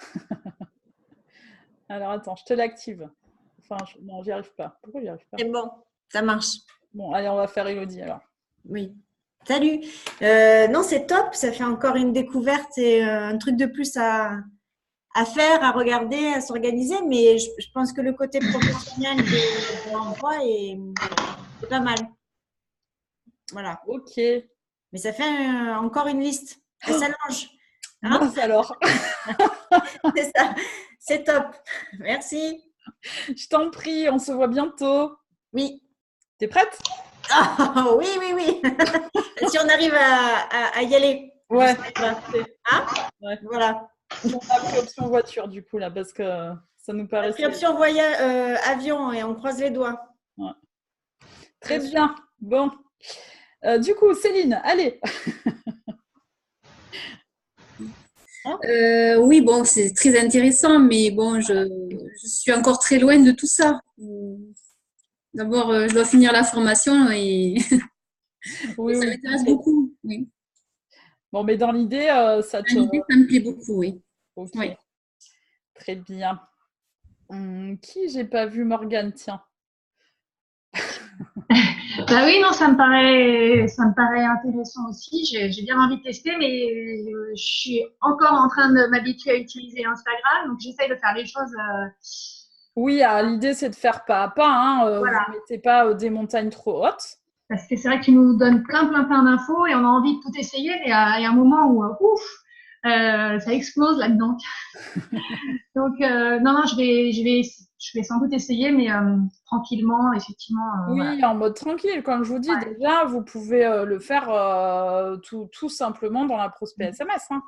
Alors, attends, je te l'active. Enfin, non, j'y arrive pas. Pourquoi j'y arrive pas? C'est bon, ça marche. Bon, allez, on va faire Élodie alors. Oui. Salut. Non, c'est top. Ça fait encore une découverte et un truc de plus à faire, à regarder, à s'organiser. Mais je pense que le côté professionnel de l'envoi est pas mal. Voilà. Ok. Mais ça fait encore une liste. Ça s'allonge. Hein? Alors. C'est ça. C'est top. Merci. Je t'en prie, on se voit bientôt. Oui. T'es prête? Oh, oui, oui, oui. Si on arrive à y aller. Ouais. Hein? Ouais. Voilà. On a pris option voiture du coup là parce que ça nous paraît. Pris option avion et on croise les doigts. Ouais. Très bien. Bon. Du coup, Céline, allez. Oui, bon, c'est très intéressant, mais bon, je suis encore très loin de tout ça. D'abord, je dois finir la formation et Oui, ça oui. m'intéresse beaucoup. Oui. Bon, mais dans l'idée, ça te... Dans l'idée, ça me plaît beaucoup, oui. Ok, Oui. très bien. Qui j'ai pas vu, Morgane, tiens. Bah oui, non, ça me paraît intéressant aussi. J'ai bien envie de tester, mais je suis encore en train de m'habituer à utiliser Instagram, donc j'essaye de faire les choses. Oui, l'idée, c'est de faire pas à pas. Hein. Vous Voilà. ne mettez pas des montagnes trop hautes. Parce que c'est vrai que tu nous donnes plein d'infos et on a envie de tout essayer, mais il y a un moment où, ça explose là-dedans. Donc, non, je vais sans doute essayer, mais tranquillement, effectivement. Oui, Voilà. en mode tranquille. Comme je vous dis, déjà, vous pouvez le faire tout simplement dans la prospect SMS. Hein.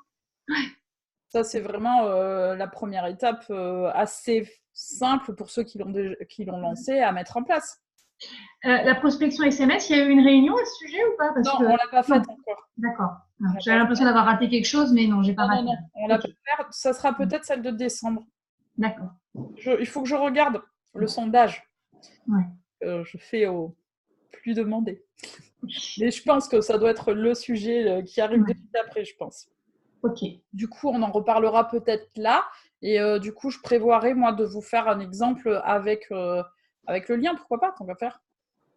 Ça, c'est vraiment la première étape assez simple pour ceux qui l'ont lancé à mettre en place. La prospection SMS, il y a eu une réunion à ce sujet ou pas? Non, on ne l'a pas faite encore. D'accord. J'avais l'impression d'avoir raté quelque chose, mais non, j'ai pas raté. Non, on l'a pas fait. Ça sera peut-être celle de décembre. D'accord. Il faut que je regarde le sondage. Ouais. Je fais au plus demandé. Mais je pense que ça doit être le sujet qui arrive de suite après, je pense. Ok. Du coup, on en reparlera peut-être là. Et du coup, je prévoirai, moi, de vous faire un exemple avec le lien, pourquoi pas, tant qu'à faire.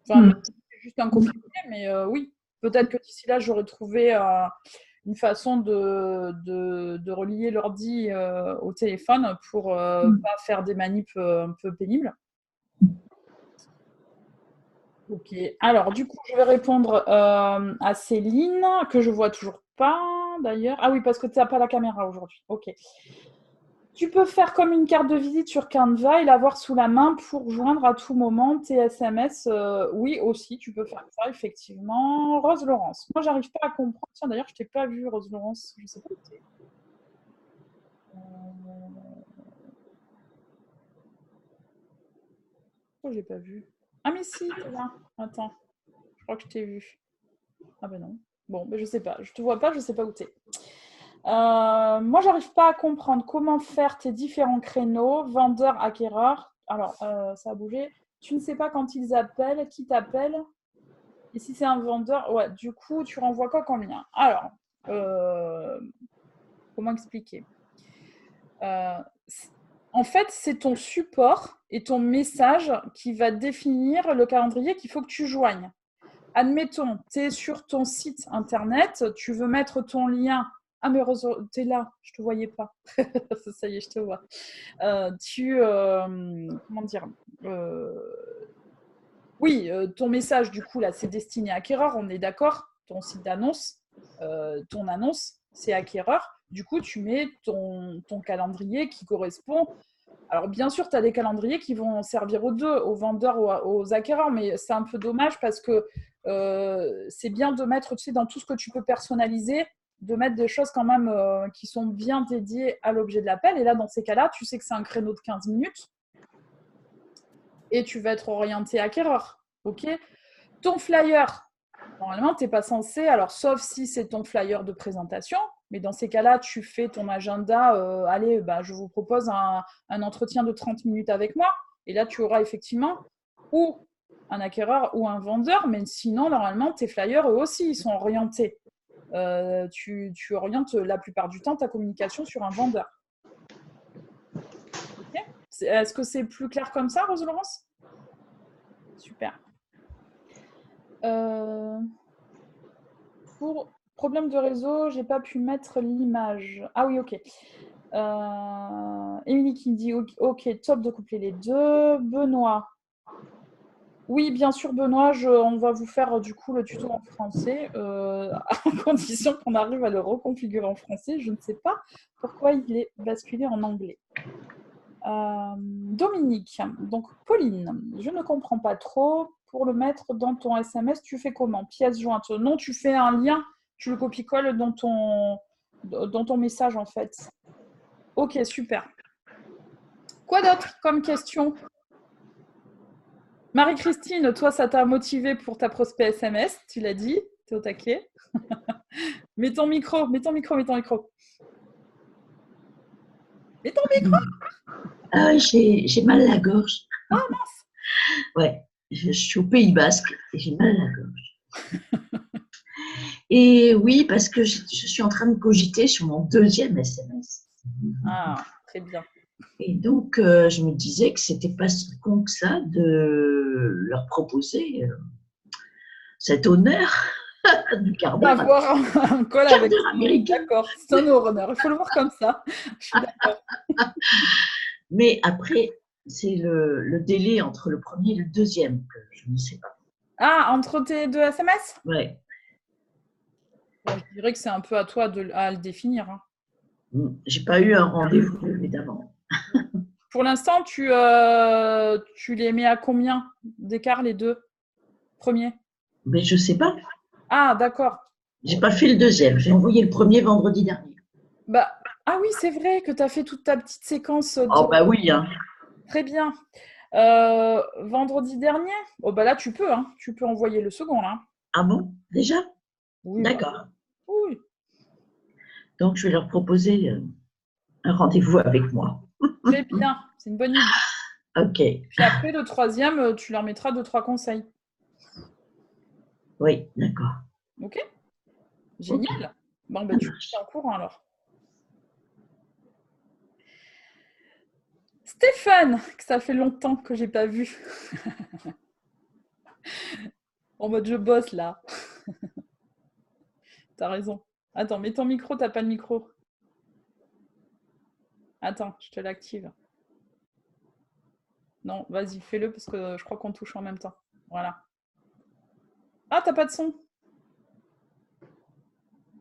Enfin, c'est juste un copier-coller, mais oui, peut-être que d'ici là, j'aurai trouvé une façon de relier l'ordi au téléphone pour pas faire des manips un peu pénibles. Ok. Alors, du coup, je vais répondre à Céline, que je vois toujours pas, d'ailleurs. Ah oui, parce que tu n'as pas la caméra aujourd'hui. Ok. Tu peux faire comme une carte de visite sur Canva et l'avoir sous la main pour joindre à tout moment tes SMS. Oui, aussi, tu peux faire ça, effectivement. Rose Laurence. Moi, j'arrive pas à comprendre. Tiens, d'ailleurs, je t'ai pas vu, Rose Laurence. Je sais pas où t'es. Pourquoi je l'ai pas vu? Ah, mais si, t'es là. Attends. Je crois que je t'ai vu. Ah ben non. Bon, ben je sais pas. Je te vois pas, je sais pas où t'es. Moi, j'arrive pas à comprendre comment faire tes différents créneaux, vendeur, acquéreur. Alors, ça a bougé. Tu ne sais pas quand ils appellent, qui t'appelle. Et si c'est un vendeur, ouais, du coup, tu renvoies quoi comme lien? Alors, comment expliquer? En fait, c'est ton support et ton message qui va définir le calendrier qu'il faut que tu joignes. Admettons, tu es sur ton site internet, tu veux mettre ton lien. Ah, mais heureusement, tu es là, je ne te voyais pas. Ça y est, je te vois. Comment dire Oui, ton message, du coup, là, c'est destiné à acquéreur, on est d'accord. Ton site d'annonce, ton annonce, c'est acquéreur. Du coup, tu mets ton calendrier qui correspond. Alors, bien sûr, tu as des calendriers qui vont servir aux deux, aux vendeurs, aux acquéreurs, mais c'est un peu dommage parce que c'est bien de mettre, tu sais, dans tout ce que tu peux personnaliser, de mettre des choses quand même qui sont bien dédiées à l'objet de l'appel. Et là, dans ces cas-là, tu sais que c'est un créneau de 15 minutes et tu vas être orienté acquéreur. Ok ? Ton flyer, normalement, tu n'es pas censé, alors sauf si c'est ton flyer de présentation, mais dans ces cas-là, tu fais ton agenda, allez, je vous propose un entretien de 30 minutes avec moi, et là, tu auras effectivement ou un acquéreur ou un vendeur, mais sinon, normalement, tes flyers, eux aussi, ils sont orientés. Tu orientes la plupart du temps ta communication sur un vendeur. Okay. Est-ce que c'est plus clair comme ça, Rose Laurence? Super. Pour problème de réseau, j'ai pas pu mettre l'image. Ah oui, ok. Émilie qui dit ok, top de coupler les deux. Benoît. Oui, bien sûr, Benoît, on va vous faire du coup le tuto en français, à condition qu'on arrive à le reconfigurer en français. Je ne sais pas pourquoi il est basculé en anglais. Dominique, donc Pauline, je ne comprends pas trop. Pour le mettre dans ton SMS, tu fais comment? Pièce jointe? Non, tu fais un lien, tu le copies-colles dans ton message en fait. Ok, super. Quoi d'autre comme question? Marie-Christine, toi, ça t'a motivé pour ta prospect SMS, tu l'as dit, tu es au taquet. Mets ton micro. Mais ton micro. Ah oui, j'ai mal à la gorge. Ah mince. Ouais, je suis au Pays Basque et j'ai mal à la gorge. Et oui, parce que je suis en train de cogiter sur mon 2e SMS. Ah, très bien. Et donc, je me disais que c'était pas si con que ça de leur proposer cet honneur du quart d'heure. D'avoir un call avec américain. D'accord, c'est un honneur. Il faut le voir comme ça. Je suis d'accord. Mais après, c'est le délai entre le premier et le deuxième que je ne sais pas. Ah, entre tes 2 SMS? Ouais. Bon, je dirais que c'est un peu à toi à le définir. Hein. J'ai pas eu un rendez-vous, évidemment. Pour l'instant, tu les mets à combien d'écart, les 2 premiers? Mais je sais pas. Ah, d'accord. J'ai pas fait le deuxième. J'ai envoyé le premier vendredi dernier. Bah, ah oui, c'est vrai que tu as fait toute ta petite séquence. Oh, bah oui. Hein. Très bien. Vendredi dernier? Oh, bah là, tu peux. Hein. Tu peux envoyer le second, là. Ah bon? Déjà? Oui. D'accord. Oui. Donc, je vais leur proposer un rendez-vous avec moi. Très bien. C'est une bonne idée. Ok. Puis après, le 3e, tu leur mettras 2-3 conseils. Oui, d'accord. Ok. Génial. Okay. Bon, ben, tu es en courant alors. Stéphane, que ça fait longtemps que j'ai pas vu. En mode je bosse là. T'as raison. Attends, mets ton micro, t'as pas de micro. Attends, je te l'active. Non, vas-y, fais-le parce que je crois qu'on touche en même temps. Voilà. Ah, t'as pas de son.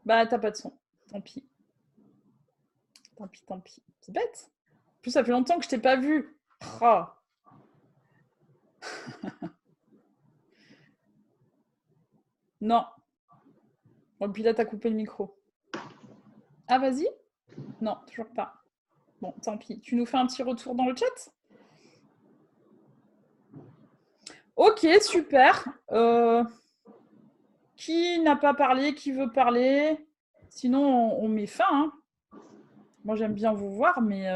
Bah, t'as pas de son. Tant pis. Tant pis, tant pis. C'est bête. En plus, ça fait longtemps que je t'ai pas vu. Oh. Non. Bon, puis là, t'as coupé le micro. Ah, vas-y. Non, toujours pas. Bon, tant pis. Tu nous fais un petit retour dans le chat? Ok, super. Qui n'a pas parlé? Qui veut parler? Sinon, on met fin. Hein. Moi, j'aime bien vous voir, mais...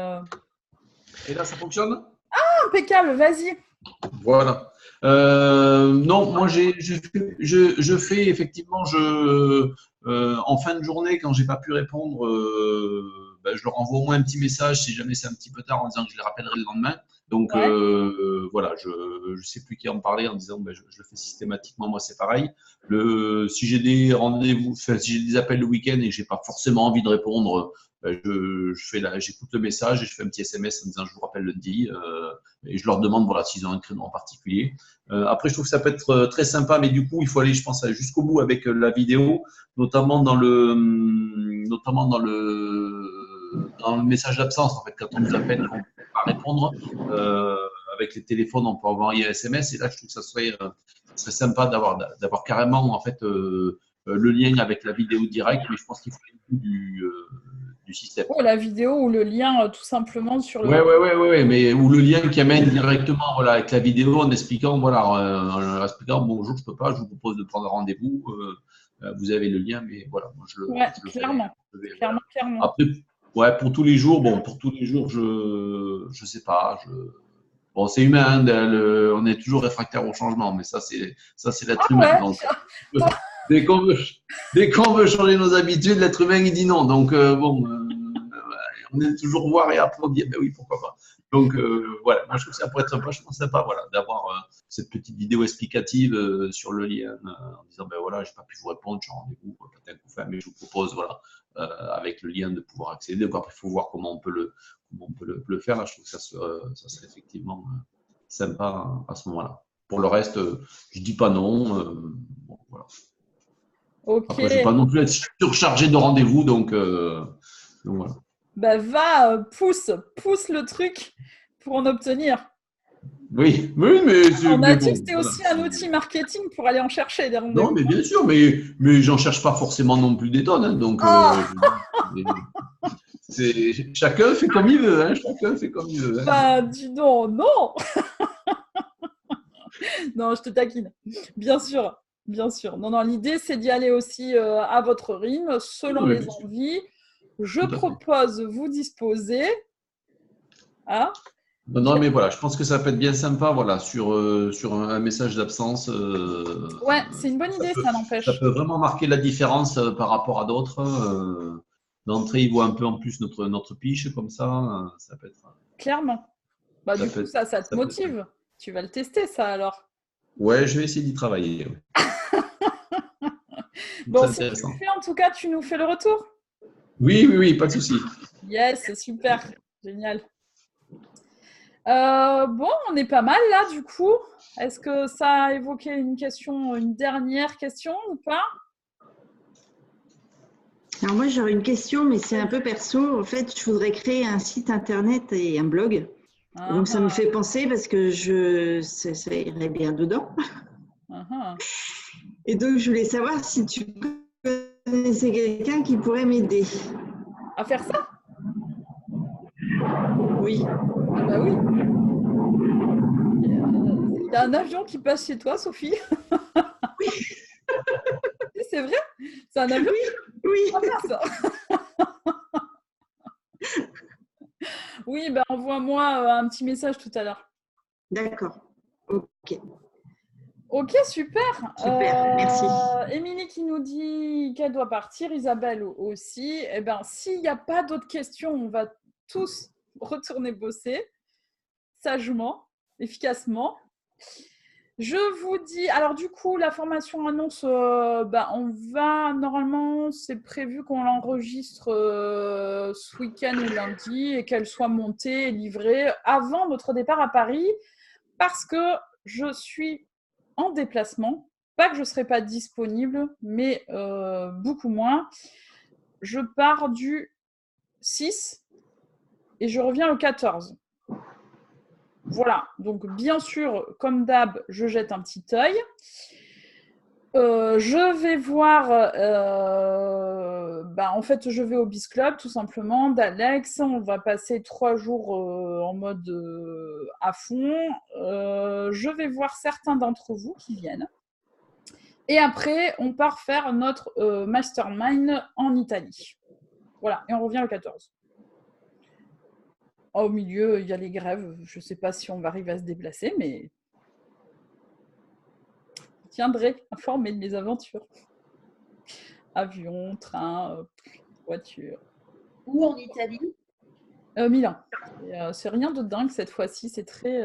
Et là, ça fonctionne? Ah, impeccable, vas-y. Voilà. Non, moi, je fais effectivement, en fin de journée, quand j'ai pas pu répondre, je leur envoie au moins un petit message si jamais c'est un petit peu tard en disant que je les rappellerai le lendemain. Donc, ouais. Voilà, je ne sais plus qui en parler en disant je le fais systématiquement, moi c'est pareil. Si j'ai des rendez-vous, si j'ai des appels le week-end et que je n'ai pas forcément envie de répondre, j'écoute le message et je fais un petit SMS en disant je vous rappelle lundi et je leur demande voilà, s'ils ont un créneau en particulier. Après, je trouve que ça peut être très sympa, mais du coup, il faut aller, je pense, jusqu'au bout avec la vidéo, notamment dans le message d'absence. En fait, quand on nous appelle, on ne peut pas répondre. Avec les téléphones, on peut envoyer un SMS. Et là, je trouve que ça serait sympa d'avoir carrément en fait, le lien avec la vidéo directe. Mais je pense qu'il faut du système. Oh, la vidéo ou le lien tout simplement sur le… Oui, mais ou le lien qui amène directement voilà, avec la vidéo en expliquant, en expliquant bonjour, je ne peux pas, je vous propose de prendre un rendez-vous. Vous avez le lien, mais voilà, moi je le clairement. fais. Clairement. Après, ouais, pour tous les jours, je sais pas. Bon, c'est humain, hein, on est toujours réfractaire au changement, mais ça c'est l'être humain. Donc, dès qu'on veut changer nos habitudes, l'être humain il dit non. Donc on aime toujours voir et applaudir. Ben oui, pourquoi pas. Donc voilà, moi je trouve que ça pourrait être vachement sympa, voilà, d'avoir cette petite vidéo explicative sur le lien en disant ben voilà, j'ai pas pu vous répondre, je suis en rendez-vous, mais je vous propose voilà avec le lien de pouvoir accéder. Donc après, il faut voir comment on peut le faire. Là, je trouve que ça serait effectivement sympa à ce moment-là. Pour le reste, je dis pas non. Bon, voilà. Okay. Après, je vais pas non plus être surchargé de rendez-vous, donc voilà. Bah pousse le truc pour en obtenir. Oui, mais on a dit que c'était aussi un outil marketing pour aller en chercher des rendez-vous. Non, mais bien sûr, mais j'en cherche pas forcément non plus des tonnes, hein, donc chacun fait comme il veut, hein, chacun fait comme il veut. Hein. Bah dis donc, non. Non, je te taquine. Bien sûr. Non, l'idée c'est d'y aller aussi à votre rythme, selon les envies. Je propose, vous disposez, Hein? Non, mais voilà, je pense que ça peut être bien sympa, voilà, sur un message d'absence. Ouais, c'est une bonne idée, ça n'empêche. Ça peut vraiment marquer la différence par rapport à d'autres. D'entrée, ils voient un peu en plus notre piche, comme ça. Ça peut être. Clairement. Bah, du coup, ça te motive. Tu vas le tester, ça, alors. Ouais, je vais essayer d'y travailler. Ouais. Bon, si tu le fais, en tout cas, tu nous fais le retour. Oui, pas de souci. Yes, c'est super. Génial. Bon, on est pas mal là, du coup. Est-ce que ça a évoqué une dernière question ou pas? Alors moi, j'aurais une question, mais c'est un peu perso. En fait, je voudrais créer un site internet et un blog. Donc, ça me fait penser parce que ça irait bien dedans. Et donc, je voulais savoir si tu connaissais quelqu'un qui pourrait m'aider. À faire ça? Oui. Ah bah oui. Il y a un avion qui passe chez toi, Sophie? Oui. C'est vrai? C'est un avion? Oui. Ah, mince. Oui, ben envoie-moi un petit message tout à l'heure. D'accord. Ok. Ok, super. Super, merci. Émilie qui nous dit qu'elle doit partir, Isabelle aussi. Eh ben, s'il n'y a pas d'autres questions, on va tous retourner bosser sagement, efficacement. Je vous dis, alors du coup, la formation annonce, on va, normalement, c'est prévu qu'on l'enregistre ce week-end ou lundi et qu'elle soit montée et livrée avant notre départ à Paris parce que je suis en déplacement. Pas que je ne serai pas disponible, mais beaucoup moins. Je pars du 6 et je reviens le 14. Voilà, donc bien sûr, comme d'hab, je jette un petit œil. Je vais voir, en fait, je vais au Biz Club, tout simplement, d'Alex. On va passer 3 jours en mode à fond. Je vais voir certains d'entre vous qui viennent. Et après, on part faire notre mastermind en Italie. Voilà, et on revient le 14. Au milieu, il y a les grèves. Je ne sais pas si on va arriver à se déplacer, mais je tiendrai informé de mes aventures. Avion, train, voiture. Où en Italie? Milan. C'est rien de dingue cette fois-ci. C'est très,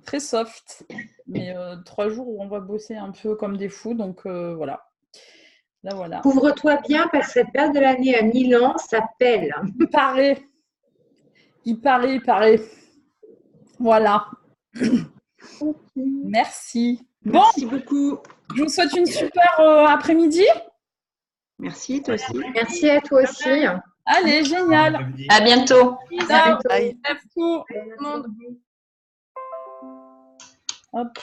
très soft. Mais 3 jours où on va bosser un peu comme des fous. Donc voilà. Là, voilà. Couvre-toi bien parce que cette période de l'année à Milan, ça pèle. Il paraît. Voilà. Merci. Bon, merci beaucoup. Je vous souhaite une super après-midi. Merci, toi aussi. Merci à toi aussi. Allez, génial. À bientôt. Ciao. Bye. Tout le monde. Hop.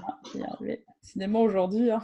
Ah, je vais y arriver. Décidément aujourd'hui. Hein.